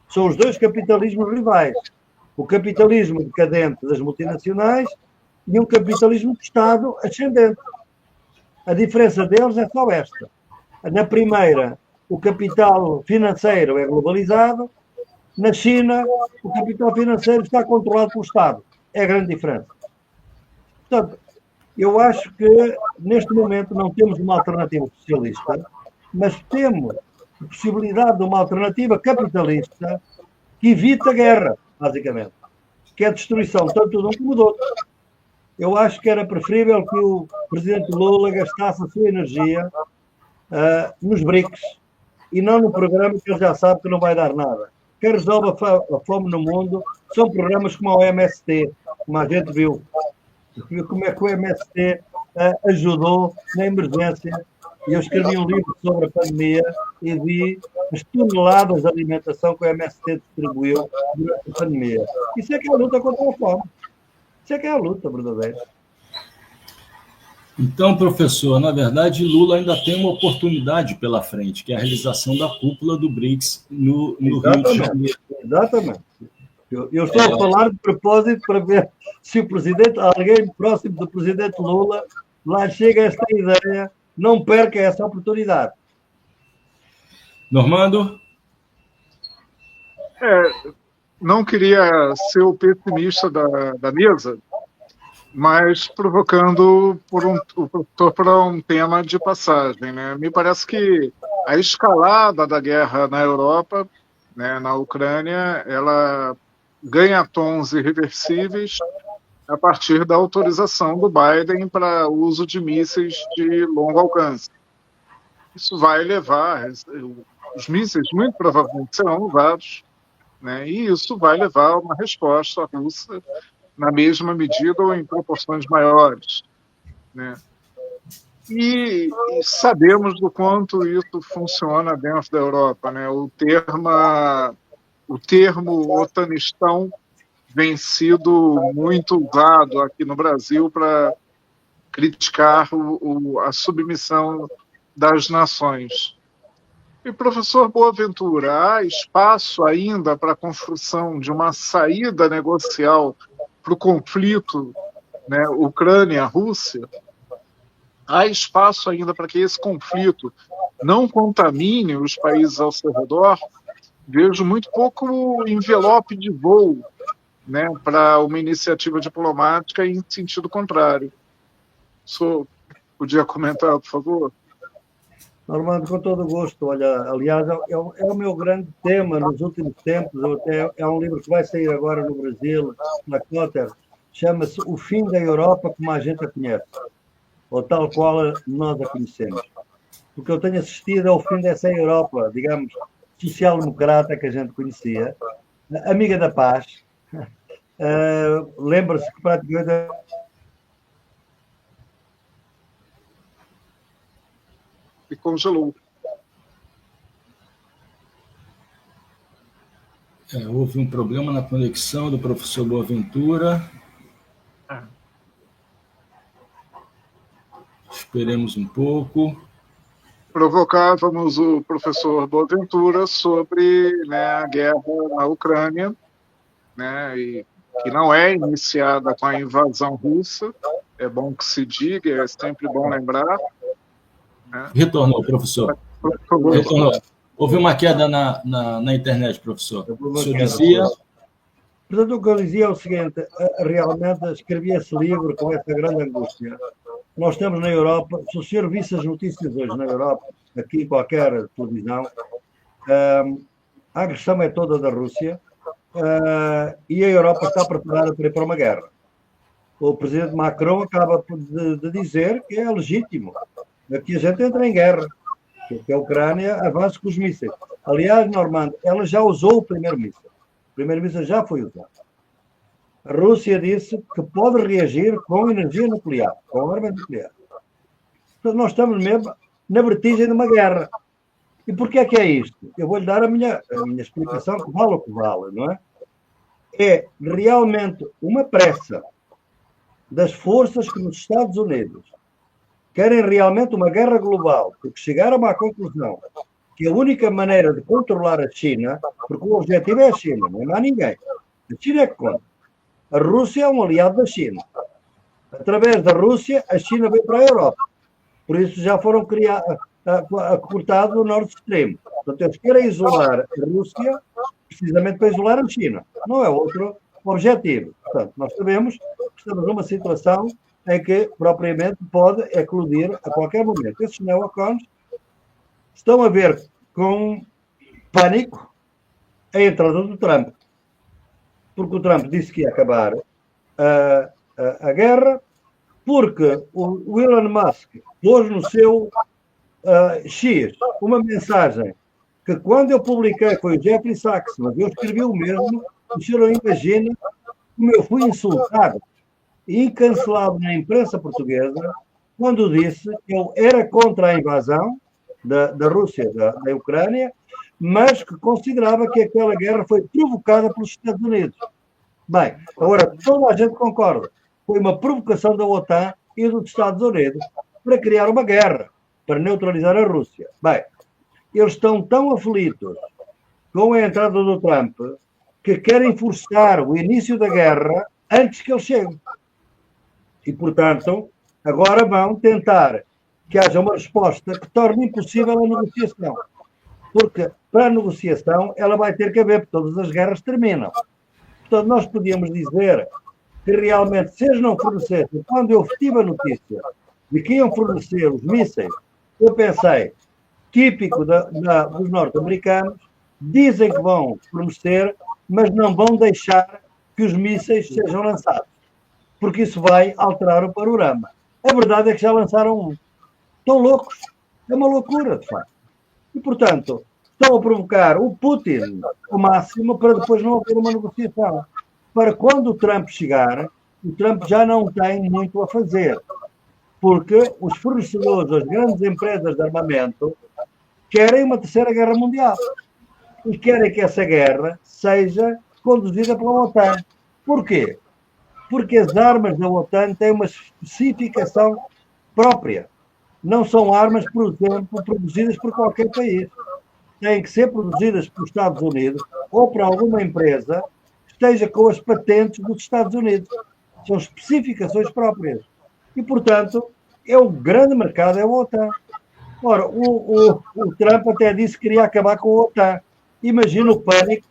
São os dois capitalismos rivais. O capitalismo decadente das multinacionais e um capitalismo de Estado ascendente. A diferença deles é só esta. Na primeira, o capital financeiro é globalizado. Na China, o capital financeiro está controlado pelo Estado. É a grande diferença. Portanto, eu acho que neste momento não temos uma alternativa socialista, mas temos a possibilidade de uma alternativa capitalista que evita a guerra, basicamente, que é a destruição tanto de um como do outro. Eu acho que era preferível que o presidente Lula gastasse a sua energia nos BRICS e não no programa que ele já sabe que não vai dar nada. Quem resolve a fome no mundo são programas como o MST, como a gente viu. Como é que o MST ajudou na emergência. E eu escrevi um livro sobre a pandemia e vi as toneladas de alimentação que o MST distribuiu durante a pandemia. Isso é que é a luta contra a fome. Isso é que é a luta verdadeira.
Então, professor, na verdade, Lula ainda tem uma oportunidade pela frente, que é a realização da cúpula do BRICS no Rio de Janeiro.
Exatamente. Eu estou a falar de propósito para ver se o presidente, alguém próximo do presidente Lula, lá chega a esta ideia, não perca essa oportunidade.
Normando?
Não queria ser o pessimista da mesa, mas provocando o professor para um tema de passagem. Né? Me parece que a escalada da guerra na Europa, né, na Ucrânia, ela ganha tons irreversíveis a partir da autorização do Biden para o uso de mísseis de longo alcance. Isso vai levar, os mísseis muito provavelmente serão usados, né, e isso vai levar a uma resposta russa na mesma medida ou em proporções maiores. Né? E sabemos do quanto isso funciona dentro da Europa. Né? O termo otanistão vem sido muito usado aqui no Brasil para criticar a submissão das nações. E, professor Boaventura, há espaço ainda para a construção de uma saída negocial para o conflito, né, Ucrânia-Rússia? Há espaço ainda para que esse conflito não contamine os países ao seu redor? vejo muito pouco envelope de voo, né, para uma iniciativa diplomática em sentido contrário. O senhor podia comentar, por favor?
Normando, com todo o gosto. Olha, aliás, é o meu grande tema nos últimos tempos. É um livro que vai sair agora no Brasil, na Cotter. Chama-se O Fim da Europa como a gente a conhece, ou tal qual nós a conhecemos. Porque eu tenho assistido ao fim dessa Europa, digamos, social-democrata que a gente conhecia, amiga da paz. Lembra-se que praticamente...
E congelou.
Houve um problema na conexão do professor Boaventura. Esperemos um pouco.
Provocávamos o professor Boaventura sobre, né, a guerra na Ucrânia, né, e que não é iniciada com a invasão russa. É bom que se diga, é sempre bom lembrar. Né?
Retornou, professor. Retornou. Houve uma queda na internet, professor. O senhor dizia...
Portanto, o que eu dizia é o seguinte: realmente escrevi esse livro com essa grande angústia. Nós temos na Europa, se o senhor visse as notícias hoje na Europa, aqui em qualquer televisão, a agressão é toda da Rússia, e a Europa está preparada para ir para uma guerra. O presidente Macron acaba de dizer que é legítimo que a gente entre em guerra, que a Ucrânia avance com os mísseis. Aliás, Normando, ela já usou o primeiro míssil. O primeiro míssil já foi usado. A Rússia disse que pode reagir com energia nuclear, com arma nuclear. Então, nós estamos mesmo na vertigem de uma guerra. E porquê é que é isto? Eu vou-lhe dar a minha explicação, que vale o que vale, não é? É realmente uma pressa das forças que nos Estados Unidos querem realmente uma guerra global, porque chegaram à conclusão que a única maneira de controlar a China, porque o objetivo é a China, não é mais ninguém. A China é que conta. A Rússia é um aliado da China. Através da Rússia, a China veio para a Europa. Por isso já foram cortados o Nord Stream. Portanto, eles querem isolar a Rússia precisamente para isolar a China. Não é outro objetivo. Portanto, nós sabemos que estamos numa situação em que, propriamente, pode eclodir a qualquer momento. Esses neocons estão a ver com pânico a entrada do Trump. Porque o Trump disse que ia acabar a guerra, porque o Elon Musk pôs no seu X uma mensagem que, quando eu publiquei, foi o Jeffrey Sachs, mas eu escrevi o mesmo, o senhor não imagina como eu fui insultado e cancelado na imprensa portuguesa quando disse que eu era contra a invasão da Rússia, da Ucrânia, mas que considerava que aquela guerra foi provocada pelos Estados Unidos. Bem, agora toda a gente concorda. Foi uma provocação da OTAN e dos Estados Unidos para criar uma guerra, para neutralizar a Rússia. Bem, eles estão tão aflitos com a entrada do Trump que querem forçar o início da guerra antes que ele chegue. E, portanto, agora vão tentar que haja uma resposta que torne impossível a negociação. Porque, para a negociação, ela vai ter que haver, porque todas as guerras terminam. Portanto, nós podíamos dizer que realmente, se eles não fornecessem, quando eu tive a notícia de que iam fornecer os mísseis, eu pensei, típico dos norte-americanos, dizem que vão fornecer, mas não vão deixar que os mísseis sejam lançados, porque isso vai alterar o panorama. A verdade é que já lançaram um. Estão loucos. É uma loucura, de facto. E, portanto, estão a provocar o Putin ao máximo para depois não haver uma negociação. Para quando o Trump chegar, o Trump já não tem muito a fazer. Porque os fornecedores, as grandes empresas de armamento, querem uma terceira guerra mundial. E querem que essa guerra seja conduzida pela OTAN. Porquê? Porque as armas da OTAN têm uma especificação própria. Não são armas, por exemplo, produzidas por qualquer país. Têm que ser produzidas pelos Estados Unidos ou por alguma empresa que esteja com as patentes dos Estados Unidos. São especificações próprias. E, portanto, é o grande mercado, é a OTAN. Ora, o Trump até disse que queria acabar com a OTAN. Imagina o pânico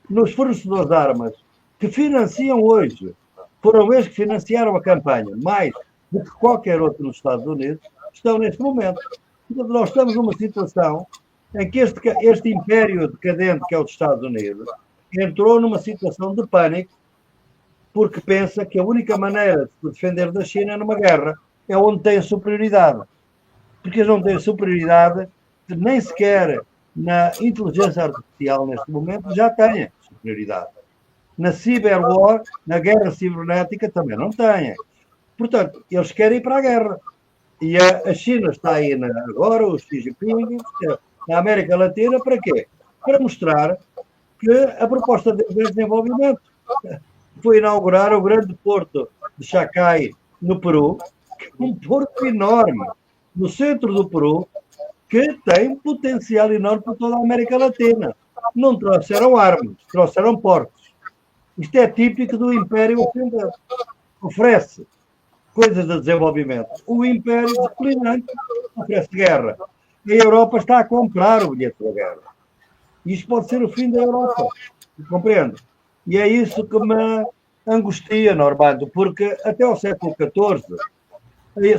nos fornecedores de armas que financiam hoje, foram eles que financiaram a campanha, mais do que qualquer outro nos Estados Unidos, estão neste momento. Portanto, nós estamos numa situação em que este império decadente que é os Estados Unidos entrou numa situação de pânico porque pensa que a única maneira de se defender da China é numa guerra, é onde tem superioridade. Porque eles não têm superioridade, nem sequer na inteligência artificial neste momento já têm superioridade. Na cyberwar, na guerra cibernética, também não têm. Portanto, eles querem ir para a guerra. E a China está aí agora, o Xi Jinping, na América Latina, para quê? Para mostrar que a proposta de desenvolvimento foi inaugurar o grande porto de Chacay, no Peru, que é um porto enorme, no centro do Peru, que tem potencial enorme para toda a América Latina. Não trouxeram armas, trouxeram portos. Isto é típico do Império Ocidental. Oferece coisas de desenvolvimento. O Império declinante oferece guerra. A Europa está a comprar o bilhete da guerra. Isto pode ser o fim da Europa. Compreende? E é isso que me angustia, Normando, porque até ao século XIV,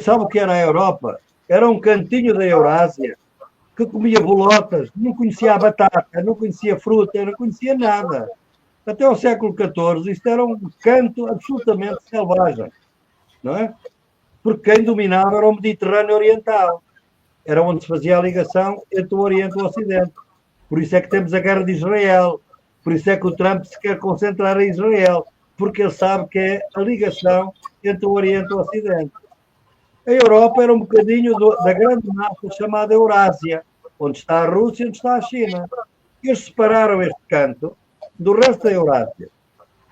sabe o que era a Europa? Era um cantinho da Eurásia que comia bolotas, não conhecia a batata, não conhecia fruta, não conhecia nada. Até ao século XIV, isto era um canto absolutamente selvagem, não é? Porque quem dominava era o Mediterrâneo Oriental. Era onde se fazia a ligação entre o Oriente e o Ocidente. Por isso é que temos a guerra de Israel. Por isso é que o Trump se quer concentrar em Israel. Porque ele sabe que é a ligação entre o Oriente e o Ocidente. A Europa era um bocadinho da grande massa chamada Eurásia, onde está a Rússia e onde está a China. Eles separaram este canto do resto da Eurásia.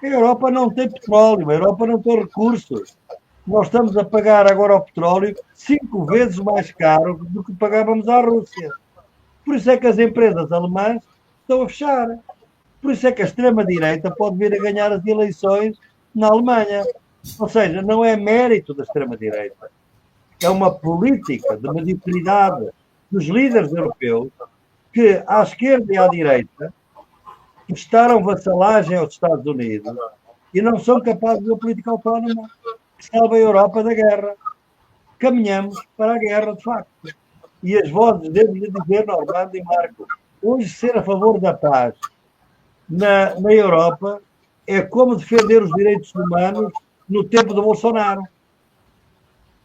A Europa não tem petróleo, a Europa não tem recursos. Nós estamos a pagar agora o petróleo 5 vezes mais caro do que pagávamos à Rússia. Por isso é que as empresas alemãs estão a fechar. Por isso é que a extrema-direita pode vir a ganhar as eleições na Alemanha. Ou seja, não é mérito da extrema-direita. É uma política de mediocridade dos líderes europeus que, à esquerda e à direita, prestaram vassalagem aos Estados Unidos e não são capazes de uma política autónoma que salve a Europa da guerra. Caminhamos para a guerra, de facto. E as vozes, devo-lhe dizer, Normando e Marco, hoje ser a favor da paz na Europa é como defender os direitos humanos no tempo do Bolsonaro.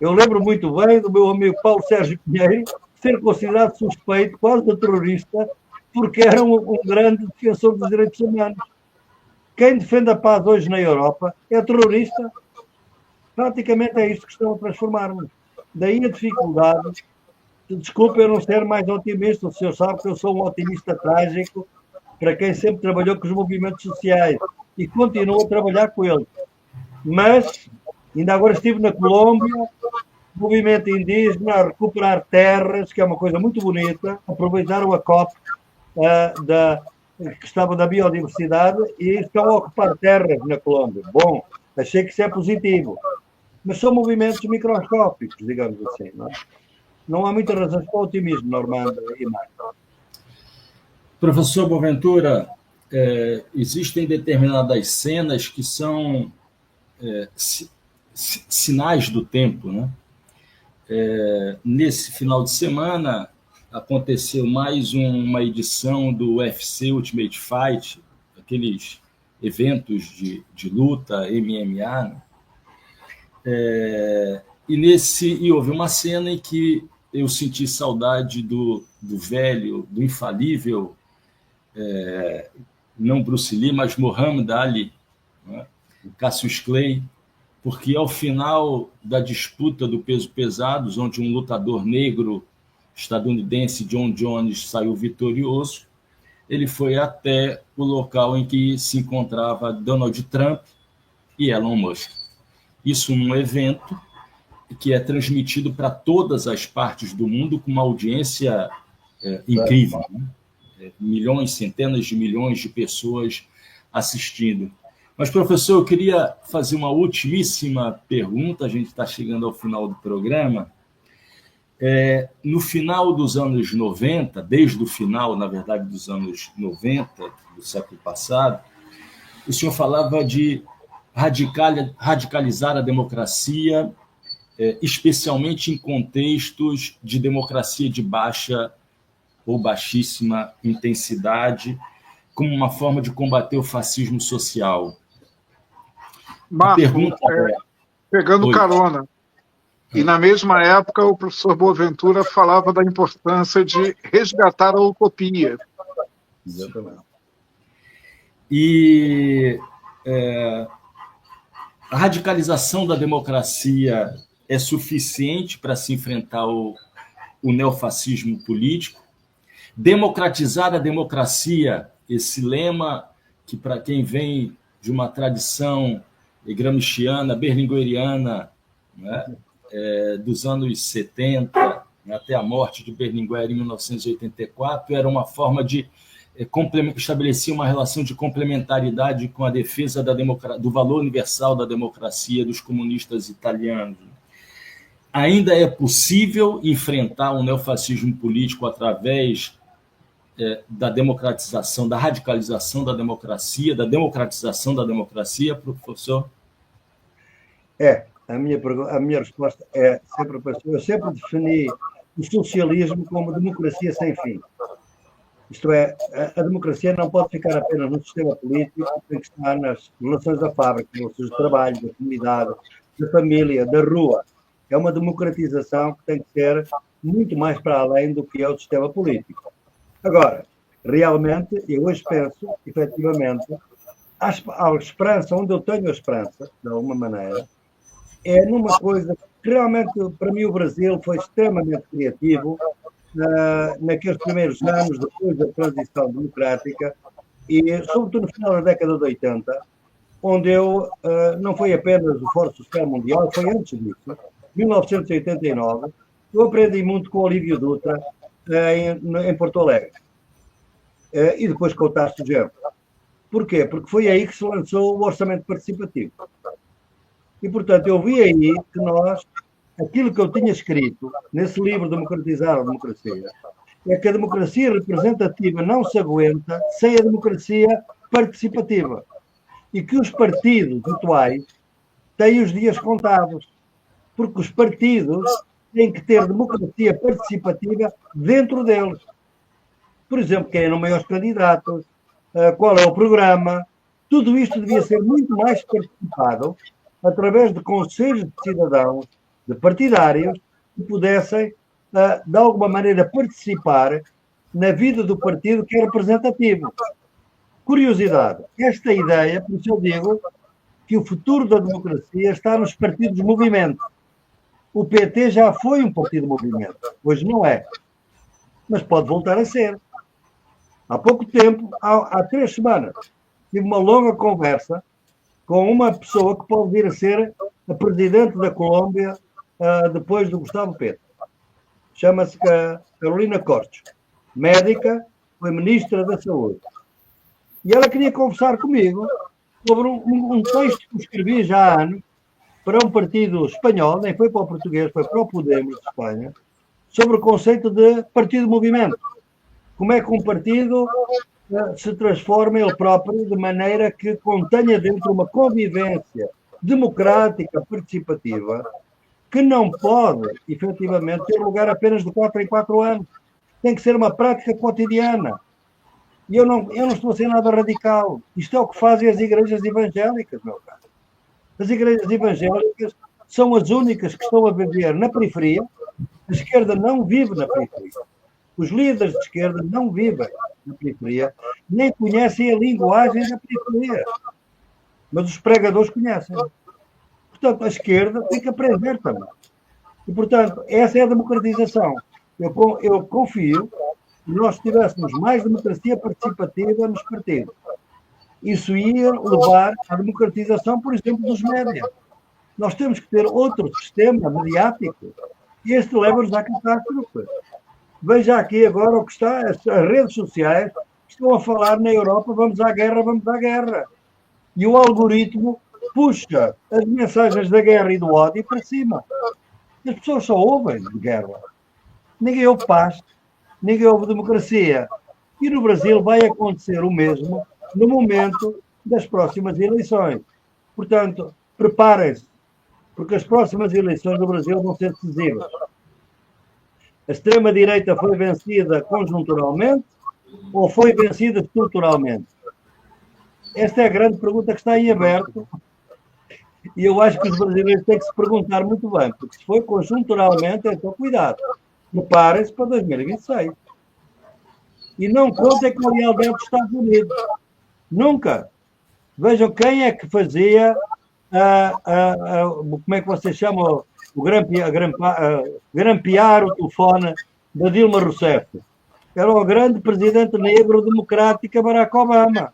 Eu lembro muito bem do meu amigo Paulo Sérgio Pinheiro ser considerado suspeito, quase de terrorista, porque era um grande defensor dos direitos humanos. Quem defende a paz hoje na Europa é terrorista. Praticamente é isto que estão a transformar-nos. Daí a dificuldade. Desculpe eu não ser mais otimista, o senhor sabe que eu sou um otimista trágico para quem sempre trabalhou com os movimentos sociais e continuo a trabalhar com eles. Mas, ainda agora estive na Colômbia, movimento indígena, a recuperar terras, que é uma coisa muito bonita, aproveitaram a COP que estava da biodiversidade e estão a ocupar terras na Colômbia. Bom, achei que isso é positivo. Mas são movimentos microscópicos, digamos assim. Não há muitas razões para o otimismo, Normando e Marco.
Professor Boaventura, existem determinadas cenas que são sinais do tempo, né? Nesse final de semana aconteceu mais uma edição do UFC Ultimate Fight, aqueles eventos de luta, MMA, né? E houve uma cena em que eu senti saudade do velho, do infalível, não Bruce Lee, mas Muhammad Ali, né? Cassius Clay, porque ao final da disputa do peso pesados, onde um lutador negro estadunidense, John Jones, saiu vitorioso, ele foi até o local em que se encontrava Donald Trump e Elon Musk. Isso num evento que é transmitido para todas as partes do mundo com uma audiência incrível, né? Milhões, centenas de milhões de pessoas assistindo. Mas, professor, eu queria fazer uma ultimíssima pergunta, a gente está chegando ao final do programa. No final dos anos 90, desde o final, na verdade, dos anos 90, do século passado, o senhor falava de radicalizar a democracia, especialmente em contextos de democracia de baixa ou baixíssima intensidade, como uma forma de combater o fascismo social.
Marco, pegando carona, e na mesma época o professor Boaventura falava da importância de resgatar a utopia.
Exatamente.
E a radicalização da democracia é suficiente para se enfrentar o neofascismo político. Democratizar a democracia, esse lema que, para quem vem de uma tradição gramsciana, berlingueriana, né, dos anos 70, até a morte de Berlinguer em 1984, era uma forma de estabelecer uma relação de complementaridade com a defesa do valor universal da democracia dos comunistas italianos. Ainda é possível enfrentar o neofascismo político através da democratização, da radicalização da democracia, da democratização da democracia, professor?
A minha resposta é sempre para eu sempre defini o socialismo como democracia sem fim. Isto é, a democracia não pode ficar apenas no sistema político, tem que estar nas relações da fábrica, nas relações de trabalho, da comunidade, da família, da rua. É uma democratização que tem que ser muito mais para além do que é o sistema político. Agora, realmente, eu hoje penso, efetivamente, a esperança, onde eu tenho a esperança, de alguma maneira, é numa coisa que realmente, para mim, o Brasil foi extremamente criativo naqueles primeiros anos, depois da transição democrática, e sobretudo no final da década de 80, onde não foi apenas o Fórum Social Mundial, foi antes disso, 1989, eu aprendi muito com o Olívio Dutra em Porto Alegre, e depois com o Tasso Genro. Porquê? Porque foi aí que se lançou o orçamento participativo. E, portanto, eu vi aí que aquilo que eu tinha escrito nesse livro Democratizar a Democracia, é que a democracia representativa não se aguenta sem a democracia participativa. E que os partidos atuais têm os dias contados. Porque os partidos têm que ter democracia participativa dentro deles. Por exemplo, quem nomeiam os candidatos, qual é o programa, tudo isto devia ser muito mais participado através de conselhos de cidadãos, de partidários, que pudessem, de alguma maneira, participar na vida do partido que é representativo. Curiosidade, esta ideia, por isso eu digo que o futuro da democracia está nos partidos de movimento. O PT já foi um partido de movimento, hoje não é, mas pode voltar a ser. Há pouco tempo, há 3 semanas, tive uma longa conversa com uma pessoa que pode vir a ser a presidente da Colômbia depois do Gustavo Petro. Chama-se Carolina Cortes, médica, foi ministra da Saúde. E ela queria conversar comigo sobre um texto que eu escrevi já há anos para um partido espanhol, nem foi para o português, foi para o Podemos de Espanha, sobre o conceito de partido de movimento. Como é que um partido se transforma ele próprio de maneira que contenha dentro uma convivência democrática, participativa, que não pode, efetivamente, ter lugar apenas de 4 em 4 anos. Tem que ser uma prática cotidiana. E eu não estou a ser nada radical. Isto é o que fazem as igrejas evangélicas, meu caro. As igrejas evangélicas são as únicas que estão a viver na periferia. A esquerda não vive na periferia. Os líderes de esquerda não vivem na periferia, nem conhecem a linguagem da periferia. Mas os pregadores conhecem. Portanto, a esquerda tem que aprender também. E, portanto, essa é a democratização. Eu confio que nós tivéssemos mais democracia participativa nos partidos. Isso ia levar à democratização, por exemplo, dos médias. Nós temos que ter outro sistema mediático. E este leva-nos à catástrofe. Veja aqui agora o que está, as redes sociais estão a falar na Europa, vamos à guerra, vamos à guerra. E o algoritmo puxa as mensagens da guerra e do ódio para cima. As pessoas só ouvem de guerra. ninguém houve paz, ninguém houve democracia. E no Brasil vai acontecer o mesmo no momento das próximas eleições. Portanto, preparem-se, porque as próximas eleições no Brasil vão ser decisivas. A extrema-direita foi vencida conjunturalmente ou foi vencida estruturalmente? Esta é a grande pergunta que está em aberto e eu acho que os brasileiros têm que se perguntar muito bem, porque se foi conjunturalmente, então cuidado, preparem-se para 2026. E não contem com a lealdade dos Estados Unidos. Nunca. Vejam quem é que fazia, como é que vocês chamam, grampear o telefone da Dilma Rousseff. Era o grande presidente negro democrático Barack Obama.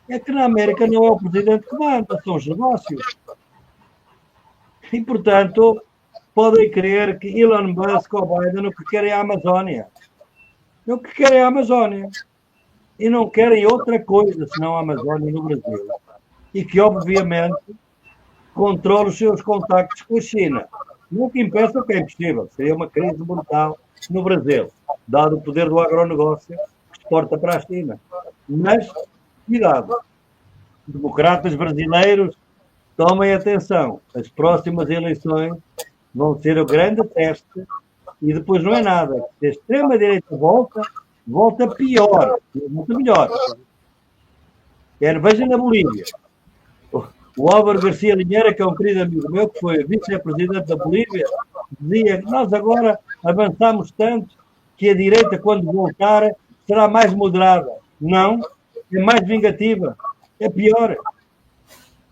É que na América não é o presidente que manda, são os negócios. E, portanto, podem crer que Elon Musk ou Biden o que querem é a Amazónia. O que querem é a Amazónia. E não querem outra coisa senão a Amazónia no Brasil. E que, obviamente, controla os seus contactos com a China. Nunca impeçam que é impossível. Seria uma crise brutal no Brasil, dado o poder do agronegócio que exporta para a China. Mas, cuidado. Democratas brasileiros, tomem atenção. As próximas eleições vão ser o grande teste e depois não é nada. Se a extrema-direita volta pior, muito melhor. Veja na Bolívia. O Álvaro Garcia Linheira, que é um querido amigo meu, que foi vice-presidente da Bolívia, dizia que nós agora avançamos tanto que a direita, quando voltar, será mais moderada. Não, é mais vingativa. É pior.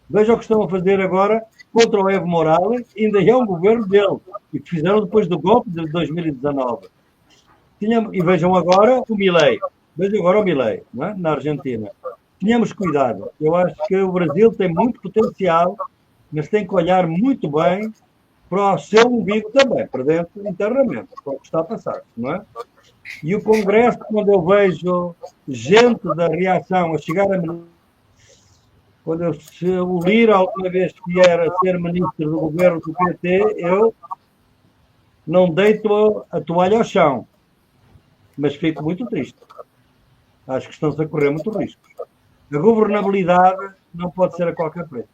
Veja o que estão a fazer agora contra o Evo Morales, ainda é um governo dele, e que fizeram depois do golpe de 2019. E vejam agora o Milei. Vejam agora o Milei, não é? Na Argentina. Tenhamos cuidado. Eu acho que o Brasil tem muito potencial, mas tem que olhar muito bem para o seu umbigo também, para dentro internamente, para o que está a passar, não é? E o Congresso, quando eu vejo gente da reação a chegar a... Quando o Lira alguma vez vier a ser ministro do governo do PT, eu não deito a toalha ao chão, mas fico muito triste. Acho que estão-se a correr muito risco. A governabilidade não pode ser a qualquer preço.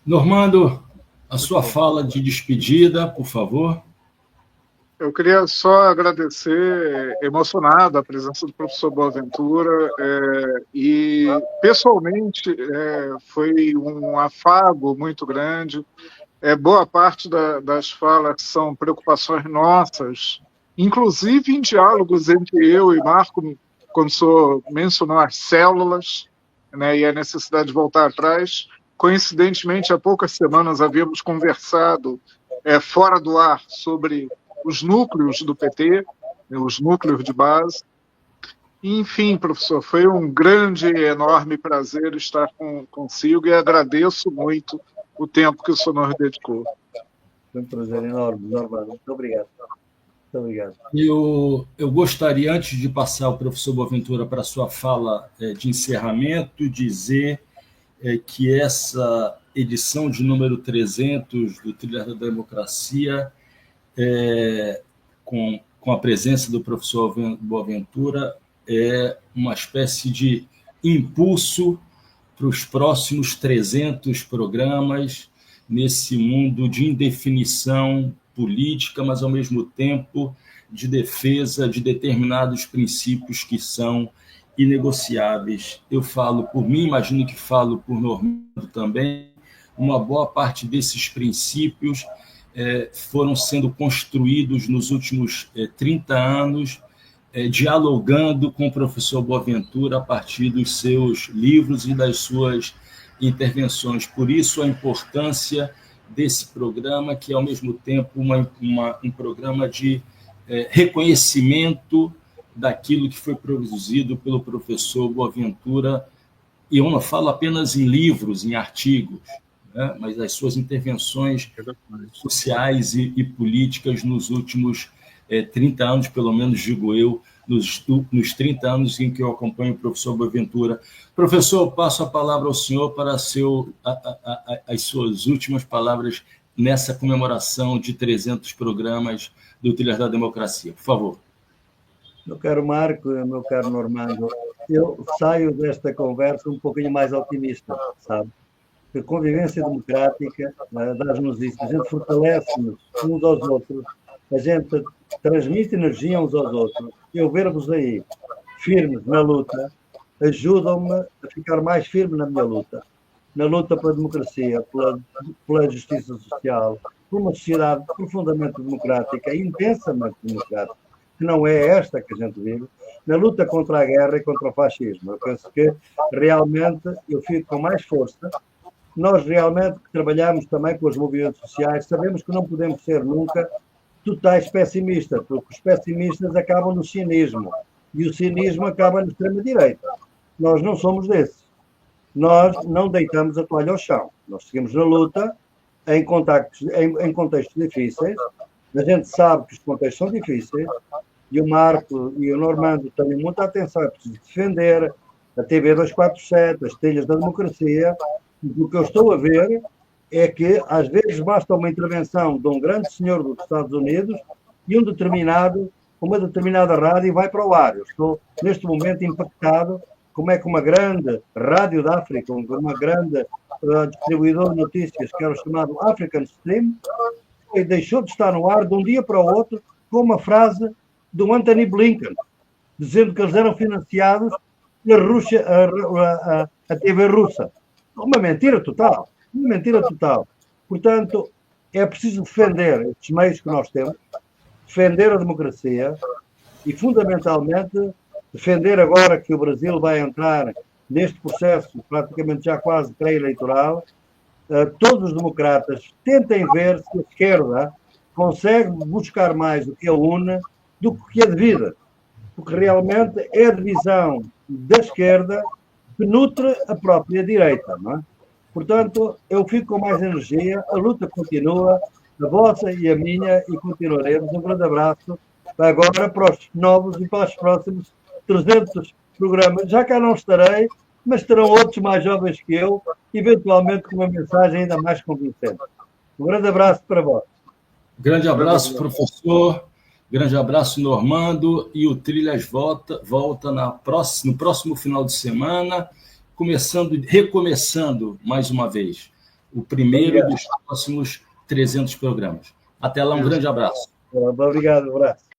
Normando, a sua fala de despedida, por favor.
Eu queria só agradecer, emocionado, a presença do professor Boaventura e, pessoalmente, foi um afago muito grande. Boa parte das falas são preocupações nossas, inclusive em diálogos entre eu e Marco, quando o senhor mencionou as células, né, e a necessidade de voltar atrás. Coincidentemente, há poucas semanas havíamos conversado fora do ar sobre os núcleos do PT, os núcleos de base. Enfim, professor, foi um grande e enorme prazer estar consigo e agradeço muito o tempo que o senhor nos dedicou.
Foi um prazer enorme, Normando. Muito obrigado. Muito obrigado.
Eu gostaria, antes de passar o professor Boaventura para a sua fala de encerramento, dizer que essa edição de número 300 do Trilha da Democracia, com a presença do professor Boaventura, é uma espécie de impulso para os próximos 300 programas nesse mundo de indefinição política, mas, ao mesmo tempo, de defesa de determinados princípios que são inegociáveis. Eu falo por mim, imagino que falo por Normando também. Uma boa parte desses princípios foram sendo construídos nos últimos 30 anos, dialogando com o professor Boaventura a partir dos seus livros e das suas intervenções. Por isso, a importância desse programa, que é, ao mesmo tempo, um programa de reconhecimento daquilo que foi produzido pelo professor Boaventura, e eu não falo apenas em livros, em artigos, né, mas as suas intervenções sociais e políticas nos últimos 30 anos, pelo menos, digo eu, nos 30 anos em que eu acompanho o professor Boaventura. Professor, passo a palavra ao senhor para as suas últimas palavras nessa comemoração de 300 programas do Trilhas da Democracia. Por favor.
Meu caro Marco, meu caro Normando, eu saio desta conversa um pouquinho mais otimista, sabe? A convivência democrática dá-nos isso, a gente fortalece-nos uns aos outros, a gente transmite energia uns aos outros. Eu ver-vos aí firmes na luta ajudam-me a ficar mais firme na minha luta. Na luta pela democracia, pela justiça social, por uma sociedade profundamente democrática, intensamente democrática, que não é esta que a gente vive, na luta contra a guerra e contra o fascismo. Eu penso que realmente eu fico com mais força. Nós realmente que trabalhamos também com os movimentos sociais, sabemos que não podemos ser nunca totais pessimistas, porque os pessimistas acabam no cinismo e o cinismo acaba na extrema-direita. Nós não somos desses. Nós não deitamos a toalha ao chão. Nós seguimos na luta em contextos difíceis. A gente sabe que os contextos são difíceis e o Marco e o Normando têm muita atenção. É preciso defender a TV 247, as trilhas da democracia. O que eu estou a ver é que, às vezes, basta uma intervenção de um grande senhor dos Estados Unidos e uma determinada rádio vai para o ar. Eu estou, neste momento, impactado como é que uma grande rádio da África, uma grande distribuidor de notícias, que era o chamado African Stream, deixou de estar no ar de um dia para o outro com uma frase do Anthony Blinken, dizendo que eles eram financiados pela Rússia, a TV russa. Uma mentira total. Uma mentira total. Portanto, é preciso defender estes meios que nós temos, defender a democracia e, fundamentalmente, defender agora que o Brasil vai entrar neste processo praticamente já quase pré-eleitoral. Todos os democratas tentem ver se a esquerda consegue buscar mais o que a une do que a divide. Porque realmente é a divisão da esquerda que nutre a própria direita, não é? Portanto, eu fico com mais energia, a luta continua, a vossa e a minha, e continuaremos. Um grande abraço agora para os novos e para os próximos 300 programas. Já cá não estarei, mas terão outros mais jovens que eu, eventualmente com uma mensagem ainda mais convincente. Um grande abraço para vós.
Grande abraço, professor. Grande abraço, Normando. E o Trilhas volta no próximo final de semana, recomeçando mais uma vez o primeiro dos próximos 300 programas. Até lá, um grande abraço.
Obrigado, um abraço.